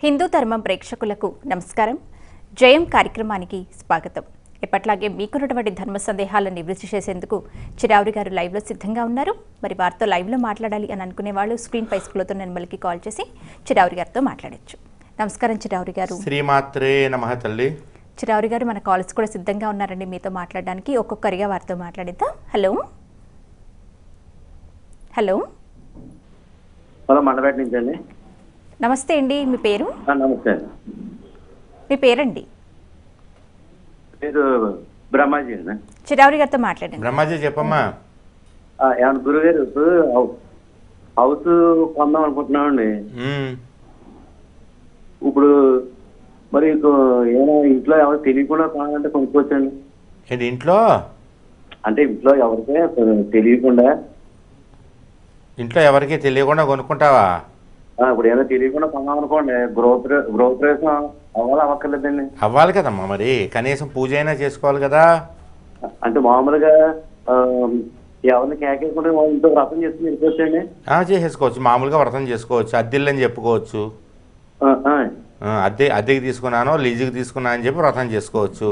హిందూ ధర్మం ప్రేక్షకులకు నమస్కారం. జయం కార్యక్రమానికి స్వాగతం. ఎప్పట్లాగే మీకున్నటువంటి ధర్మ సందేహాలను నివృత్తి చేసేందుకు చిరావురి గారు లైవ్లో సిద్ధంగా ఉన్నారు. మరి వారితో లైవ్లో మాట్లాడాలి అని అనుకునే వాళ్ళు స్క్రీన్ పై స్క్రోల్తో నెంబర్కి కాల్ చేసి చిరావురి గారితో మాట్లాడచ్చు. నమస్కారం చిరావురి గారు. శ్రీమాత్రే నమః తల్లి. చిరావురి గారు, మన కాల్స్ కూడా సిద్ధంగా ఉన్నారండి మీతో మాట్లాడడానికి. ఒక్కొక్కరిగా వారితో మాట్లాడిద్దాం. హలో హలో హలో, మండపేట నుంచి అండి. నమస్తే అండి, మీ పేరు? నమస్తే. మీ పేరండి? పేరు బ్రహ్మాజీ అండి. చిరావురి గారితో మాట్లాడండి. బ్రహ్మాజీ చెప్పమ్మా. ఏమన్నా గురుగారు, ఇప్పుడు హౌస్ కొందాం అనుకుంటున్నామండి. ఇప్పుడు మరి ఏమైనా ఇంట్లో ఎవరు తెలియకుండా కొనాలంటే కొనుక్కోవచ్చండి? ఏంటి ఇంట్లో? అంటే ఇంట్లో ఎవరికే తెలియకుండా. ఇంట్లో ఎవరికి తెలియకుండా కొనుక్కుంటావా? ఇప్పుడు ఏదో తెలియకుండా కొన్నాం అనుకోండి, గృహప్రవేశం అవ్వాలి అవ్వక్కర్లేదండి? అవ్వాలి కదమ్మా, మరి కనీసం పూజ అయినా చేసుకోవాలి కదా. అంటే మామూలుగా ఎవరిని కేకేసుకుంటే ఇంట్లో వ్రతం చేసుకుని వెళ్ళిపోవచ్చండి? చేసేసుకోవచ్చు, మామూలుగా వ్రతం చేసుకోవచ్చు. అద్దెల్లని చెప్పుకోవచ్చు. అద్దెకి తీసుకున్నానో లీజుకి తీసుకున్నా అని చెప్పి వ్రతం చేసుకోవచ్చు.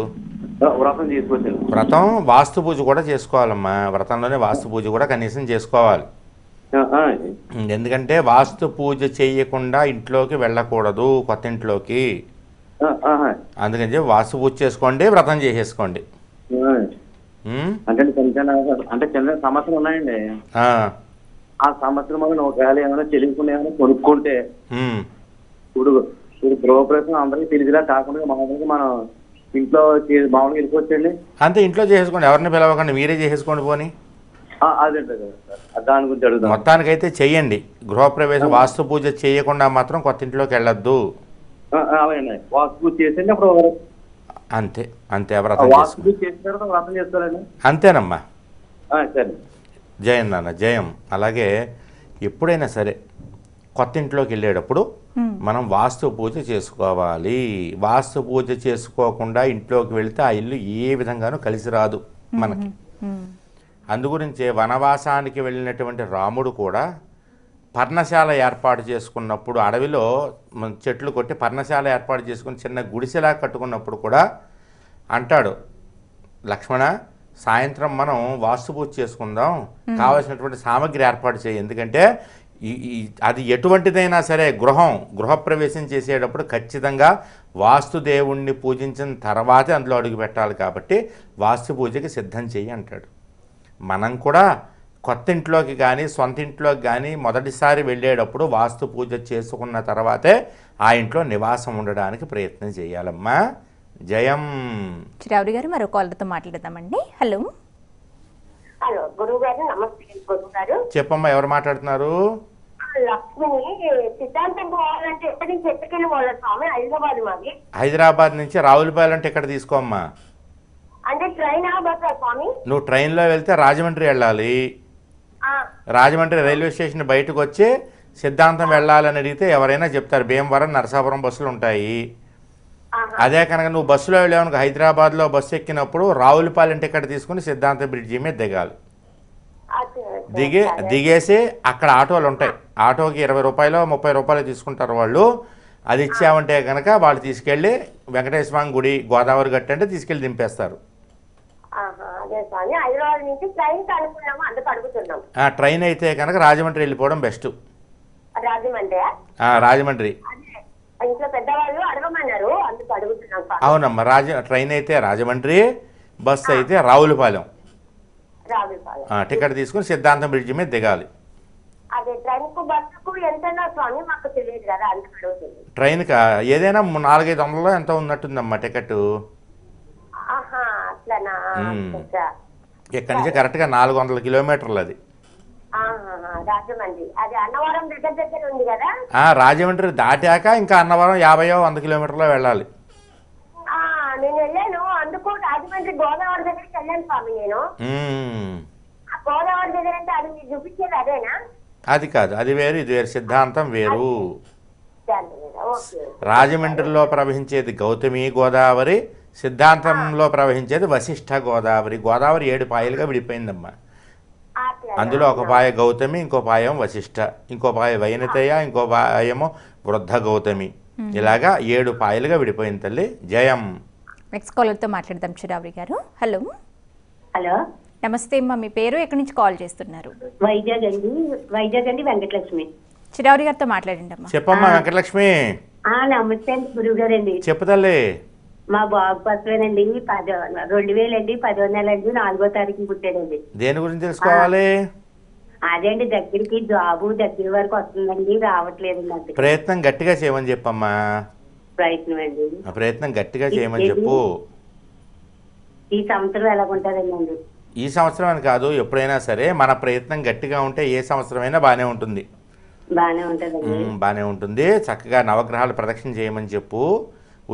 వ్రతం చేసుకోవచ్చు. వ్రతం వాస్తు పూజ కూడా చేసుకోవాలమ్మా. వ్రతంలోనే వాస్తు పూజ కూడా కనీసం చేసుకోవాలి. ఎందుకంటే వాస్తు పూజ చేయకుండా ఇంట్లోకి వెళ్ళకూడదు, కొత్త ఇంట్లోకి. అందుకని చెప్పి వాస్తు పూజ చేసుకోండి, వ్రతం చేసేసుకోండి. అంటే చిన్న సమస్యలు ఉన్నాయండి. ఆ సమస్యలు మనం ఒకవేళ ఏమైనా తెలియకుండా ఏమైనా కొనుక్కుంటే ఇప్పుడు గృహప్రవేశం అందరికీ తెలిసిలా కాకుండా మామూలుగా మనం ఇంట్లో మామూలుగా వెళ్ళిపోవచ్చండి? అంతే, ఇంట్లో చేసేసుకోండి, ఎవరిని పిలవకండి, మీరే చేసేసుకోండి. పోనీ దాని గురించి అడుగుతాం. మొత్తానికైతే చెయ్యండి. గృహప్రవేశం వాస్తు పూజ చేయకుండా మాత్రం కొత్త ఇంట్లోకి వెళ్ళొద్దు. వాస్తు పూజ చేసేయండి, అప్పుడు అంతే అంతే. వ్రతం చేస్తారండి? అంతేనమ్మా. సరే. జయం నాన్న, జయం. అలాగే ఎప్పుడైనా సరే కొత్త ఇంట్లోకి వెళ్ళేటప్పుడు మనం వాస్తు పూజ చేసుకోవాలి. వాస్తు పూజ చేసుకోకుండా ఇంట్లోకి వెళితే ఆ ఇల్లు ఏ విధంగానూ కలిసి రాదు మనకి. అందుగురించే వనవాసానికి వెళ్ళినటువంటి రాముడు కూడా పర్ణశాల ఏర్పాటు చేసుకున్నప్పుడు, అడవిలో చెట్లు కొట్టి పర్ణశాల ఏర్పాటు చేసుకుని చిన్న గుడిసెలా కట్టుకున్నప్పుడు కూడా అంటాడు, లక్ష్మణ సాయంత్రం మనం వాస్తు పూజ చేసుకుందాం, కావలసినటువంటి సామగ్రి ఏర్పాటు చేయి. ఎందుకంటే అది ఎటువంటిదైనా సరే గృహప్రవేశం చేసేటప్పుడు ఖచ్చితంగా వాస్తుదేవుణ్ణి పూజించిన తర్వాతే అందులో అడుగు పెట్టాలి. కాబట్టి వాస్తు పూజకి సిద్ధం చెయ్యి అంటాడు. మనం కూడా కొత్త ఇంట్లోకి కానీ సొంత ఇంట్లోకి కానీ మొదటిసారి వెళ్ళేటప్పుడు వాస్తు పూజ చేసుకున్న తర్వాతే ఆ ఇంట్లో నివాసం ఉండడానికి ప్రయత్నం చేయాలమ్మా. జయం. చిరావురి గారు, మరో కాలర్తో మాట్లాడదామండి. హలో హలో గురువు గారు, నమస్తే. గురువు గారు చెప్పమ్మా, ఎవరు మాట్లాడుతున్నారు? లక్ష్మిని. సిద్ధాంతం పోవాలంటే ఎక్కడి నుంచి ఎక్కడికి పోవాలి స్వామి? హైదరాబాద్ మాది. హైదరాబాద్ నుంచి రావులపాలెం టికెట్ తీసుకోమ్మా. అంటే ట్రైన్ బస్సా స్వామి? నువ్వు ట్రైన్లో వెళ్తే రాజమండ్రి వెళ్ళాలి. రాజమండ్రి రైల్వే స్టేషన్ బయటకు వచ్చి సిద్ధాంతం వెళ్ళాలని అడిగితే ఎవరైనా చెప్తారు. భీమవరం, నరసాపురం బస్సులు ఉంటాయి. అదే కనుక నువ్వు బస్సులో వెళ్ళావు, హైదరాబాద్లో బస్సు ఎక్కినప్పుడు రావులపాలెం టికెట్ తీసుకుని సిద్ధాంతం బ్రిడ్జి మీద దిగాలి. దిగేసి అక్కడ ఆటోలు ఉంటాయి. ఆటోకి 20 రూపాయలు 30 రూపాయలు తీసుకుంటారు వాళ్ళు. అది ఇచ్చామంటే కనుక వాళ్ళు తీసుకెళ్ళి వెంకటేశ్వర స్వామి గుడి, గోదావరి గట్టు అంటే తీసుకెళ్ళి దింపేస్తారు. ట్రైన్ అయితే కనుక రాజమండ్రి వెళ్ళిపోవడం బెస్ట్. రాజమండ్రి. అవునమ్మా, ట్రైన్ అయితే రాజమండ్రి, బస్సు అయితే రావులపాలెం. టికెట్ తీసుకుని సిద్ధాంతం బ్రిడ్జి మీద దిగాలి. ట్రైన్కి ఏదైనా 400-500 ఎంత ఉన్నట్టుందమ్మా టికెట్. ఇక్కడి నుంచి కరెక్ట్గా 400 కిలోమీటర్లు అది. రాజమండ్రి దాటాక ఇంకా అన్నవరం 50-100 కిలోమీటర్లో వెళ్ళాలి. నేను వెళ్ళాను, అందుకు రాజమండ్రి గోదావరి దగ్గరికి వెళ్ళాను స్వామి. నేను గోదావరి దగ్గర అంటే అది మీరు చూపించేది అదేనా? అది కాదు, అది వేరు, ఇది వేరు. సిద్ధాంతం వేరు. రాజమండ్రిలో ప్రవహించేది గౌతమి గోదావరి, సిద్ధాంతంలో ప్రవహించేది వశిష్ఠ గోదావరి. గోదావరి 7 పాయలుగా విడిపోయిందమ్మా. అందులో ఒక పాయ గౌతమి, ఇంకో పాయం వశిష్ఠ, ఇంకో పాయ వైనతేయ, ఇంకో పాయమో వృద్ధ గౌతమి. ఇలాగా 7 పాయలుగా విడిపోయింది తల్లి. జయం. నెక్స్ట్ కాలర్తో మాట్లాడదాం చిరావరి గారు. హలో హలో, నమస్తే అమ్మా, మీ పేరు ఎక్కడి నుంచి కాల్ చేస్తున్నారు? వైజాగ్ అండి వెంకటలక్ష్మి. చిరావరి గారితో మాట్లాడండి అమ్మా. చెప్పమ్మా వెంకటలక్ష్మి. నమస్తే అండి గురువు గారండి. చెప్పు తల్లి. మా బాబు పసవేనండి 2000 అండి 10వ నెల అండి 4వ తారీఖు పుట్టాడండి. దేని గురించి తెలుసుకోవాలి? అదే అండి దగ్గరికి జాబు దగ్గర వరకు వస్తుందండి, రావట్లేదండి. అంతే ప్రయత్నం గట్టిగా చేయమని చెప్పమ్మా. ప్రయత్నం అండి. ఆ ప్రయత్నం గట్టిగా చేయమని చెప్పు. ఈ సంవత్సరం ఎలాగుంటుందండి? ఈ సంవత్సరం అని కాదు, ఎప్పుడైనా సరే మన ప్రయత్నం గట్టిగా ఉంటే ఏ సంవత్సరమైనా బాగానే ఉంటుంది. బాగానే ఉంటుందండి. బాగానే ఉంటుంది. చక్కగా నవగ్రహాలు ప్రదక్షిణ చేయమని చెప్పు.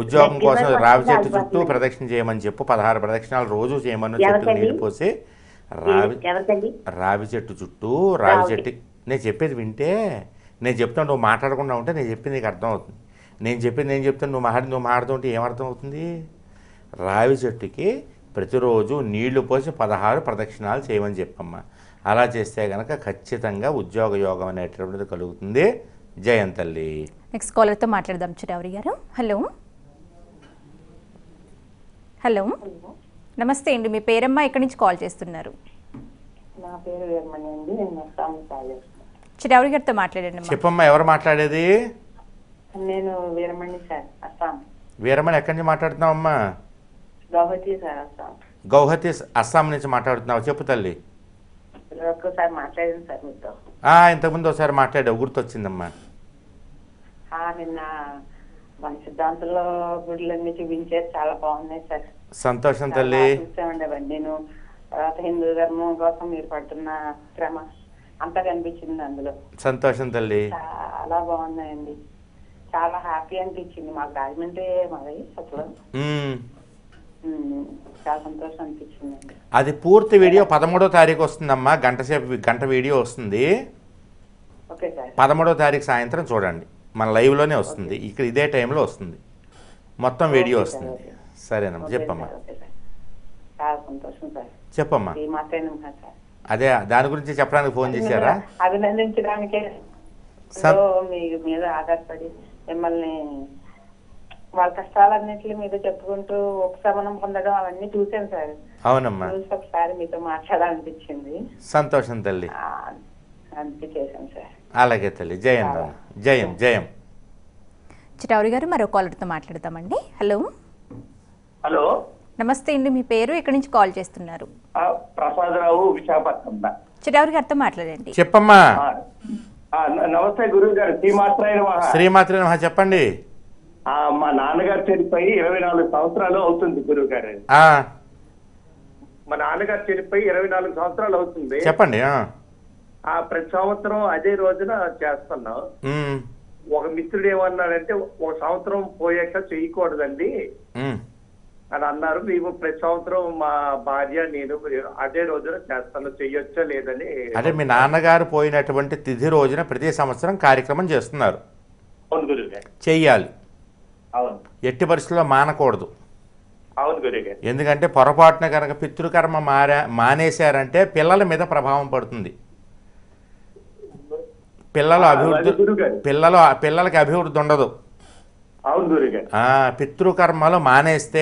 ఉద్యోగం కోసం రావి చెట్టు చుట్టూ ప్రదక్షిణ చేయమని చెప్పు. 16 ప్రదక్షిణాలు రోజు చేయమని చెట్టు నీళ్ళు పోసి రావి చెట్టు చుట్టూ రావి చెట్టు. నేను చెప్పేది వింటే, నేను చెప్తాను నువ్వు మాట్లాడకుండా ఉంటే నేను చెప్పింది నీకు అర్థం అవుతుంది. నేను చెప్తాను నువ్వు మాట్లాడుతూ ఉంటే ఏమర్థం అవుతుంది? రావి చెట్టుకి ప్రతిరోజు నీళ్లు పోసి 16 ప్రదక్షిణాలు చేయమని చెప్పమ్మా. అలా చేస్తే కనుక ఖచ్చితంగా ఉద్యోగ యోగం అనేటువంటిది కలుగుతుంది. జయం తల్లి. నెక్స్ట్ కాలర్తో మాట్లాడదాం చిరావరి గారు. హలో హలో నమస్తే అండి, మీ పేరమ్మా ఎక్కడి నుంచి కాల్ చేస్తున్నారు? నా పేరు వీరమణి అండి, నేను అస్సాం కాల్ చేస్తున్నాను. చిరావరి గారితో మాట్లాడండి. చెప్పమ్మా, ఎవరు మాట్లాడేది? నేను వీరమణి సార్, అస్సాం. వీరమణి ఎక్కడి నుంచి మాట్లాడుతున్నావమ్మా? గౌహతి సార్, అస్సాం. గౌహతి అస్సాం నుంచి మాట్లాడుతున్నావు. చెప్పు తల్లి. ఒక్కసారి మాట్లాడాను సార్ మీతో. ఇంతకుముందు ఒకసారి మాట్లాడావు, గుర్తొచ్చిందమ్మా. నిన్న మన సిద్ధాంతంలో గుడులన్నీ చూపించారు, చాలా బాగున్నాయి సార్. సంతోషం తల్లి. చూసామండి అవన్నీ. నేను తర్వాత హిందూ ధర్మం కోసం మీరు పడుతున్న శ్రమ అంతా కనిపించింది అందులో. సంతోషం తల్లి. చాలా బాగున్నాయండి, చాలా హ్యాపీ అనిపించింది. మాకు రాజమండ్రి మాది అసలు. చాలా సంతోషం అనిపించిందండి. అది పూర్తి వీడియో 13వ తారీఖు వస్తుందమ్మా. గంట వీడియో వస్తుంది. Okay sir. 13వ తారీఖు సాయంత్రం చూడండి, మన లైవ్లోనే వస్తుంది. ఇక్కడ ఇదే టైంలో వస్తుంది, మొత్తం వీడియో వస్తుంది. సరేనమ్మా, చెప్పమ్మా. చాలా సంతోషం సార్. చెప్పమ్మా. సార్, అదే దాని గురించి చెప్పడానికి ఫోన్ చేశారా? అభినందించడానికే మీ మీద ఆధారపడి మిమ్మల్ని వాళ్ళ కష్టాలన్నింటి మీద చెప్పుకుంటూ ఉపశమనం పొందడం అవన్నీ చూసాను సార్. అవునమ్మా. ఒకసారి మీతో మాట్లాడాలనిపించింది. సంతోషం తల్లి. అందుకే చేశాను సార్. అలాగే తల్లి. జయం జయం జయం. చిరావరి గారు, మరో కాలర్తో మాట్లాడతామండి. హలో హలో నమస్తే అండి, మీ పేరు ఎక్కడి నుంచి కాల్ చేస్తున్నారు? ప్రసాదరావు, విశాఖపట్నం. చిరావరి గారితో మాట్లాడండి. చెప్పమ్మా. నమస్తే గురువు గారు. శ్రీమాత్రే నమః. చెప్పండి. మా నాన్నగారు చనిపోయి 24 సంవత్సరాలు అవుతుంది గురువు గారు. మా నాన్నగారు చనిపోయి 24 సంవత్సరాలు అవుతుంది. చెప్పండి. ప్రతి సంవత్సరం అదే రోజున చేస్తున్నాం. ఒక మిత్రుడు ఏమన్నాడంటే, ఒక సంవత్సరం పోయాక చేయకూడదండి అని అన్నారు. మేము ప్రతి సంవత్సరం మా భార్య నేను అదే రోజున చేస్తాను, చెయ్యొచ్చా లేదని. అంటే మీ నాన్నగారు పోయినటువంటి తిథి రోజున ప్రతి సంవత్సరం కార్యక్రమం చేస్తున్నారు? అవును గురువు గారు. చెయ్యాలి. అవును. ఎట్టి పరిస్థితుల్లో మానకూడదు. అవును గురువు గారు. ఎందుకంటే పొరపాటున కనుక పితృకర్మ మానేశారంటే పిల్లల మీద ప్రభావం పడుతుంది. పిల్లలకి అభివృద్ధి ఉండదు. పితృకర్మలు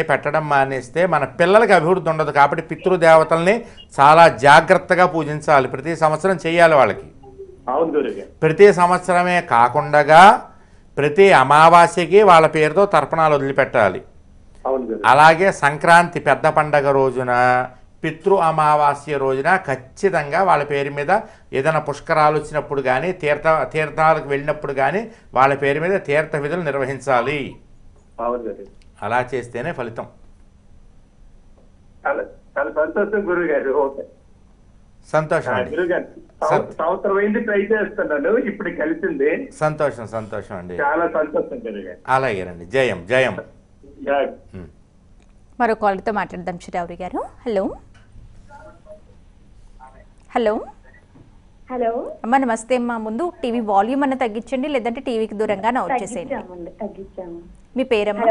పెట్టడం మానేస్తే మన పిల్లలకి అభివృద్ధి ఉండదు. కాబట్టి పితృదేవతల్ని చాలా జాగ్రత్తగా పూజించాలి. ప్రతి సంవత్సరం చెయ్యాలి వాళ్ళకి. ప్రతి సంవత్సరమే కాకుండా ప్రతి అమావాస్యకి వాళ్ళ పేరుతో తర్పణాలు వదిలిపెట్టాలి. అలాగే సంక్రాంతి పెద్ద పండగ రోజున, పితృ అమావాస్య రోజున ఖచ్చితంగా వాళ్ళ పేరు మీద ఏదైనా పుష్కరాలు వచ్చినప్పుడు కానీ తీర్థాలకు వెళ్ళినప్పుడు కానీ వాళ్ళ పేరు మీద తీర్థ విధులు నిర్వహించాలి. అలా చేస్తేనే ఫలితం. సంతోషం గురుగారు. సంతోషం అండి. సంవత్సరం అయింది ట్రై చేస్తున్నాను, ఇప్పుడు కలిసింది. సంతోషం సంతోషం అండి. చాలా సంతోషం గురుగారు. అలాగేనండి. జయం జయం. మరో కాల్తో మాట్లాడదాం చిరావరి గారు. హలో హలో హలో అమ్మ, నమస్తే అమ్మా. ముందు టీవీ వాల్యూమ్ అన్న తగ్గించండి, లేదంటే టీవీకి దూరంగా నోట్ చేసేయండి. మీ పేరమ్మా?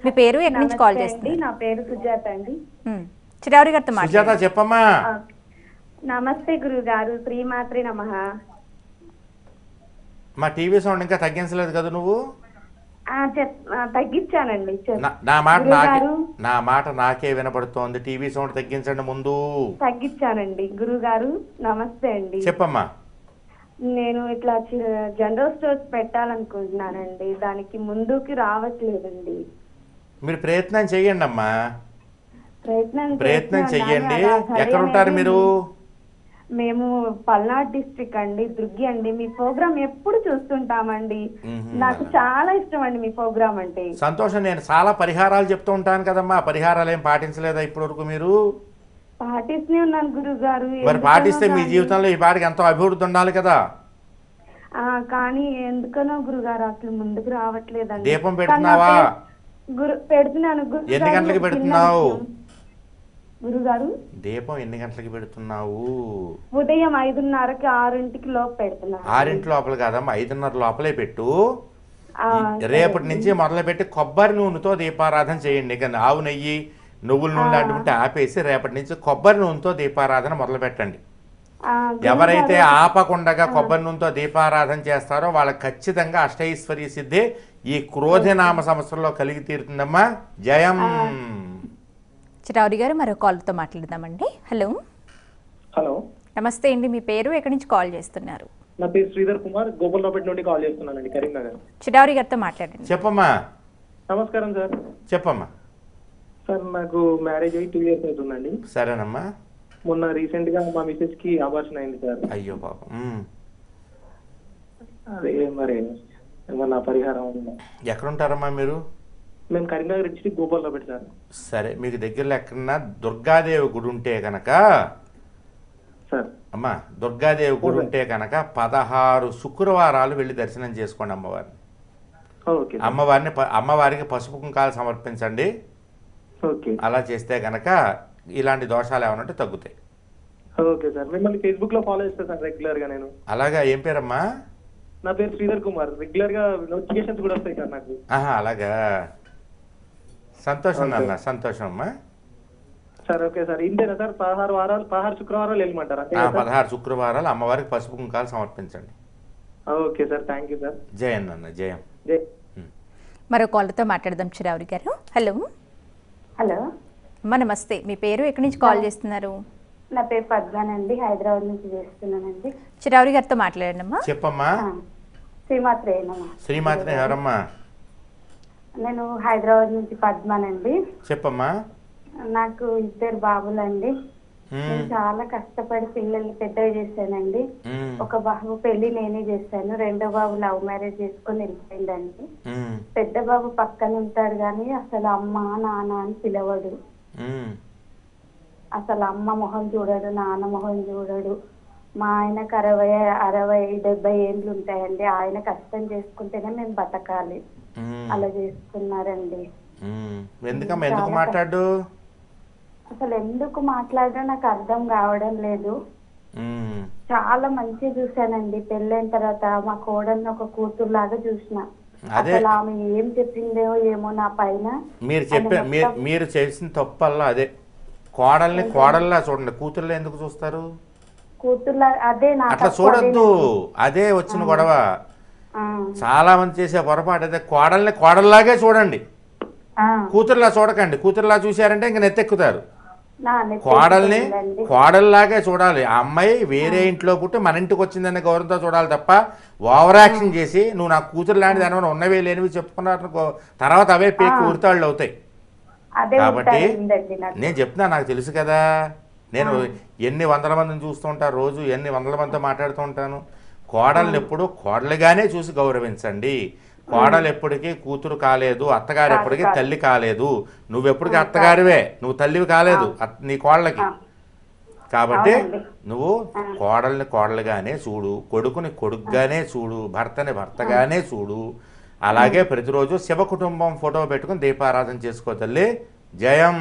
మీ పేరు ఎక్కడి నుంచి కాల్ చేస్తుంది? నా పేరు సుజాత అండి. చిరావరి గారితో మాట్లాడండి. చెప్పమ్మా. నమస్తే గురువు గారు. శ్రీమాత్రే నమః. మా టీవీ సౌండ్ ఇంకా తగ్గించలేదు కదా నువ్వు? తగ్గించానండి. నా మాట నాకే వినపడుతోంది. టీవీ సౌండ్ తగ్గించండి ముందు. తగ్గించానండి. గురుగారు నమస్తే అండి. చెప్పమ్మా. నేను ఇట్లా జనరల్ స్టోర్స్ పెట్టాలనుకుంటున్నానండి. దానికి ముందుకి రావట్లేదండి. మీరు ప్రయత్నం చెయ్యండి అమ్మా. ప్రయత్నం చెయ్యండి. ఎక్కడ ఉంటారు మీరు? మేము పల్నాడు డిస్ట్రిక్ట్ అండి, దుర్గి అండి. మీ ప్రోగ్రామ్ ఎప్పుడు చూస్తుంటామండి. నాకు చాలా ఇష్టం అండి మీ ప్రోగ్రామ్ అంటే. సంతోషం. నేను చాలా పరిహారాలు చెప్తూ ఉంటాను కదమ్మా. పరిహారాలు ఏం పాటించలేదా ఇప్పటి వరకు మీరు? పాటిస్తూనే ఉన్నాను గురుగారు. మరి పాటిస్తే మీ జీవితంలో ఈ పాటికి ఎంతో అభివృద్ధి ఉండాలి కదా. కానీ ఎందుకనో గురుగారు అసలు ముందుకు రావట్లేదండి. దీపం పెడుతున్నావా? పెడుతున్నాను. ఎన్ని గంటలకి పెడుతున్నావు గురుగారు? దీపం ఎన్ని గంటలకి పెడుతున్నావు? ఉదయం 5:30కి 6 లోపు పెడుతున్నాను. 6 లోపల కాదమ్మా, 5:30 లోపలే పెట్టు. రేపటి నుంచి మొదలు పెట్టి కొబ్బరి నూనెతో దీపారాధన చేయండి. ఇక ఆవు నెయ్యి, నువ్వుల నూనె లాంటివి ఉంటే ఆపేసి రేపటి నుంచి కొబ్బరి నూనెతో దీపారాధన మొదలు పెట్టండి. ఎవరైతే ఆపకుండా కొబ్బరి నూనెతో దీపారాధన చేస్తారో వాళ్ళకి ఖచ్చితంగా అష్టైశ్వర్య సిద్ధి ఈ క్రోధనామ సంవత్సరంలో కలిగి తీరుతుందమ్మా. జయం. చిరావురి గారు మరో కాల్తో మాట్లాడదామండి. హలో. హలో, నమస్తే అండి. మీ పేరు, ఎక్కడి నుంచి కాల్ చేస్తున్నారు? నా పేరు శ్రీధర్ కుమార్, గోపాలరావుపేట నుండి కాల్ చేస్తున్నానండి, కరీంనగర్. చిరావురి గారితో మాట్లాడండి. చెప్పమ్మా. నమస్కారం సార్. చెప్పమ్మా. సార్ నాకు మ్యారేజ్ అయ్యి 2 years అవుతుందండి. సరేనమ్మా. మొన్న రీసెంట్ గా మా మిసెస్ కి అబార్షన్ అయింది సార్. అయ్యో పాపం. అదే మరి ఏమన్నా పరిహారం ఉందా? ఎక్కడుంటారమ్మా మీరు? మేము కరీంనగర్ డిస్ట్రిక్ట్ గోపాలరావుపేట సార్. సరే, మీకు దగ్గరలో ఎక్కడన్నా దుర్గాదేవి గుడి ఉంటే కనుక సార్, అమ్మా దుర్గాదేవి గుడి ఉంటే కనుక 16 శుక్రవారాలు వెళ్ళి దర్శనం చేసుకోండి అమ్మవారిని. అమ్మవారికి పసుపు కుంకాలు సమర్పించండి. అలా చేస్తే కనుక ఇలాంటి దోషాలు ఏమైనా ఉంటే తగ్గుతాయి. Okay sir. మిమ్మల్ని ఫేస్బుక్ లో ఫాలో చేస్తాను సార్ రెగ్యులర్ గా నేను. అలాగా. ఏం పేరమ్మా? నా పేరు శ్రీధర్ కుమార్. రెగ్యులర్ గా నోటిఫికేషన్స్ కూడా వస్తాయి సార్ నాకు. అలాగా. సంతోషం అన్న. సంతోషం అమ్మా. Sir okay sir. ఇంతేనా సార్? 16 శుక్రవారాలు వెళ్ళమంటారా? 16 శుక్రవారాలు అమ్మవారికి పసుపు కుంకాలు సమర్పించండి. Okay sir, thank you sir. జయం అన్న. జయం. మరో కాల్తో మాట్లాడదాం చిరావురి గారు. హలో. హలో అమ్మా నమస్తే. మీ పేరు, ఎక్కడి నుంచి కాల్ చేస్తున్నారు? నా పేరు పద్మానండి, హైదరాబాద్ నుంచి చేస్తున్నానండి. చిరావురి గారితో మాట్లాడండి అమ్మా. చెప్పమ్మా. శ్రీమాత్రేనమ్మా. శ్రీమాత్రే ఎవరమ్మా? నేను హైదరాబాద్ నుంచి పద్మానండి. చెప్పమ్మా. నాకు 2 బాబులండి. నేను చాలా కష్టపడి పిల్లల్ని పెద్దగా చేశానండి. ఒక బాబు పెళ్లి నేనే చేశాను. 2వ బాబు లవ్ మ్యారేజ్ చేసుకొని వెళ్ళిపోయిందండి. పెద్ద బాబు పక్కన ఉంటాడు కానీ అసలు అమ్మ నాన్న అని పిలవడు. అసలు అమ్మ మొహం చూడడు, నాన్న మొహం చూడడు. మా ఆయనకు 60-70 ఏళ్ళు ఉంటాయండి. ఆయన కష్టం చేసుకుంటేనే మేము బతకాలి. అలా చేసుకున్నారండి. ఎందుకు మాట్లాడు? అసలు ఎందుకు మాట్లాడడం నాకు అర్థం కావడం లేదు. చాలా మంచిగా చూసానండి. పెళ్ళైన తర్వాత మా కోడల్ని ఒక కూతురులాగా చూసిన. అసలు ఆమె ఏం చెప్పిందో ఏమో నా పైన. మీరు చేసిన తప్పల్లా అదే. కోడల్ని కోడల్లా చూడండి, కూతుర్లో ఎందుకు చూస్తారు? కూతుర్లా అదే అట్లా చూడద్దు. అదే వచ్చిన గొడవ. చాలా మంది చేసే పొరపాటు అదే. కోడల్ని కోడల్లాగే చూడండి, కూతురులా చూడకండి. కూతురులా చూశారంటే ఇంక నెత్తెక్కుతారు. కోడల్ని కోడల్లాగే చూడాలి. ఆ అమ్మాయి వేరే ఇంట్లో పుట్టి మన ఇంటికి వచ్చిందనే గౌరవంతో చూడాలి తప్ప ఓవర్ యాక్షన్ చేసి నువ్వు నా కూతురు లాంటిది ఏమైనా ఉన్నవే లేనివి చెప్పుకున్నారు తర్వాత అవే పేకి ఉడతాళ్ళు అవుతాయి. కాబట్టి నేను చెప్తున్నా, నాకు తెలుసు కదా. నేను ఎన్ని వందల మందిని చూస్తూ ఉంటాను, రోజు ఎన్ని వందల మందితో మాట్లాడుతూ ఉంటాను. కోడల్ని ఎప్పుడు కోడలుగానే చూసి గౌరవించండి. కోడలు ఎప్పటికీ కూతురు కాలేదు, అత్తగారు ఎప్పటికీ తల్లి కాలేదు. నువ్వెప్పటికీ అత్తగారివే, నువ్వు తల్లివి కాలేదు నీ కోడలకి. కాబట్టి నువ్వు కోడల్ని కోడలుగానే చూడు, కొడుకుని కొడుకుగానే చూడు, భర్తని భర్తగానే చూడు. అలాగే ప్రతిరోజు శివ కుటుంబం ఫోటో పెట్టుకుని దీపారాధన చేసుకో తల్లి. జయం.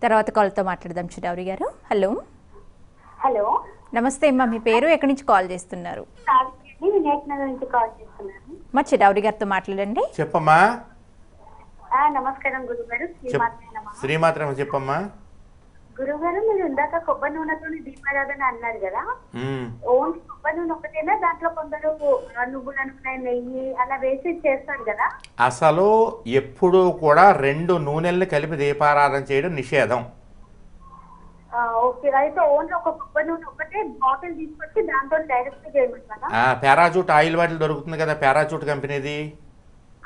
తర్వాత కాల్తో మాట్లాడదాం చిరావురి గారు. హలో. హలో నమస్తే అమ్మా. మీ పేరు, ఎక్కడి నుంచి కాల్ చేస్తున్నారు? మా చిరావురి గారితో మాట్లాడండి. చెప్పమ్మా. నమస్కారం గురుగారు. శ్రీమాత్రమ్మ చెప్పమ్మా. గురుగారు మీరు ఇందాక కొబ్బరి నూనెతో దీపారాధన అన్నారు కదా, ఉమ్. ఓన్లీ కొబ్బరి నూనె ఒకటేనా? దాంట్లో కొందరు నువ్వుల నూనె, నెయ్యి అలా వేసి చేస్తారు కదా? అసలు ఎప్పుడూ కూడా 2 నూనెల్ని కలిపి దీపారాధన చేయడం నిషేధం. ఓకే, అయితే ఓన్లీ ఒక కొబ్బరి నూనె ఒకటే బాటిల్ తీసుకొచ్చి దాంతో డైరెక్ట్ చేయమంటారా? పారాచూట్ ఆయిల్ బాటిల్ దొరుకుతుంది కదా, పారాచూట్ కంపెనీది,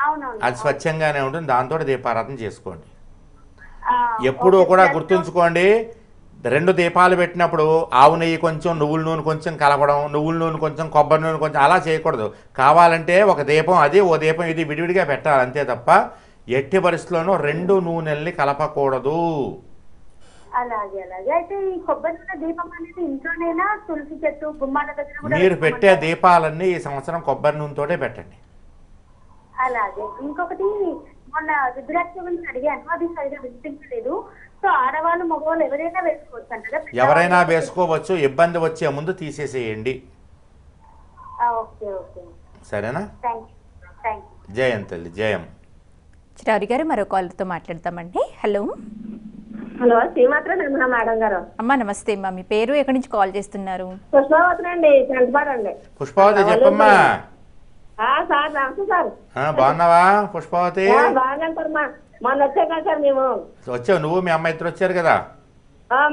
అవునవును. అది స్వచ్ఛంగానే ఉంటుంది, దాంతో దీపారాధన చేసుకోండి. ఆ, ఎప్పుడూ ఓకే. కూడా ప్లస్ గుర్తుంచుకోండి, 2 దీపాలు పెట్టినప్పుడు ఆవు నెయ్యి కొంచెం, నువ్వుల నూనె కొంచెం కలపడం, నువ్వుల నూనె కొంచెం, కొబ్బరి నూనె కొంచెం అలా చేయకూడదు. కావాలంటే ఒక దీపం అది, ఓ దీపం ఇది విడివిడిగా పెట్టాలి అంతే తప్ప ఎట్టి పరిస్థితుల్లోనూ 2 నూనెల్ని కలపకూడదు. అలాగే అలాగే. అయితే ఈ కొబ్బరి నూనె దీపం అనేది ఇంట్లోనేనా, తులసి చెట్టు గుమ్మాల దగ్గర కూడా మీరు పెట్టే పెట్టుకోమంటారా? దీపాలన్నీ ఈ సంవత్సరం కొబ్బరి నూనెతోటే పెట్టండి. అలాగే. ఇంకొకటి, మొన్న రుద్రాక్ష గురించి అడిగాను, అది సరిగా వినిపించలేదు. సో ఆడవాళ్ళు మగవాళ్ళు ఎవరైనా వేసుకోవచ్చు అంటారా? ఎవరైనా వేసుకోవచ్చు, ఇబ్బంది వచ్చే ముందు తీసేసేయండి. ఓకే ఓకే, సరేనా? Thank you. జయం తల్లి, జయం. చిరారి గారు మరో కాలర్తో మాట్లాడతామండి. హలో హలో, శ్రీమాత్ర నమః మేడం గారు. అమ్మా నమస్తే అమ్మా, మీ పేరు ఎక్కడి నుంచి కాల్ చేస్తున్నారు? పుష్పవతి అండి, చంటపాడండి. పుష్పావతి చెప్పమ్మా. సార్ నమస్తే సార్. బాగున్నావా పుష్పావతి? బాగా సార్, మొన్న వచ్చాం కదా సార్ మేము. వచ్చావు, నువ్వు మీ అమ్మ ఇద్దరు వచ్చారు కదా.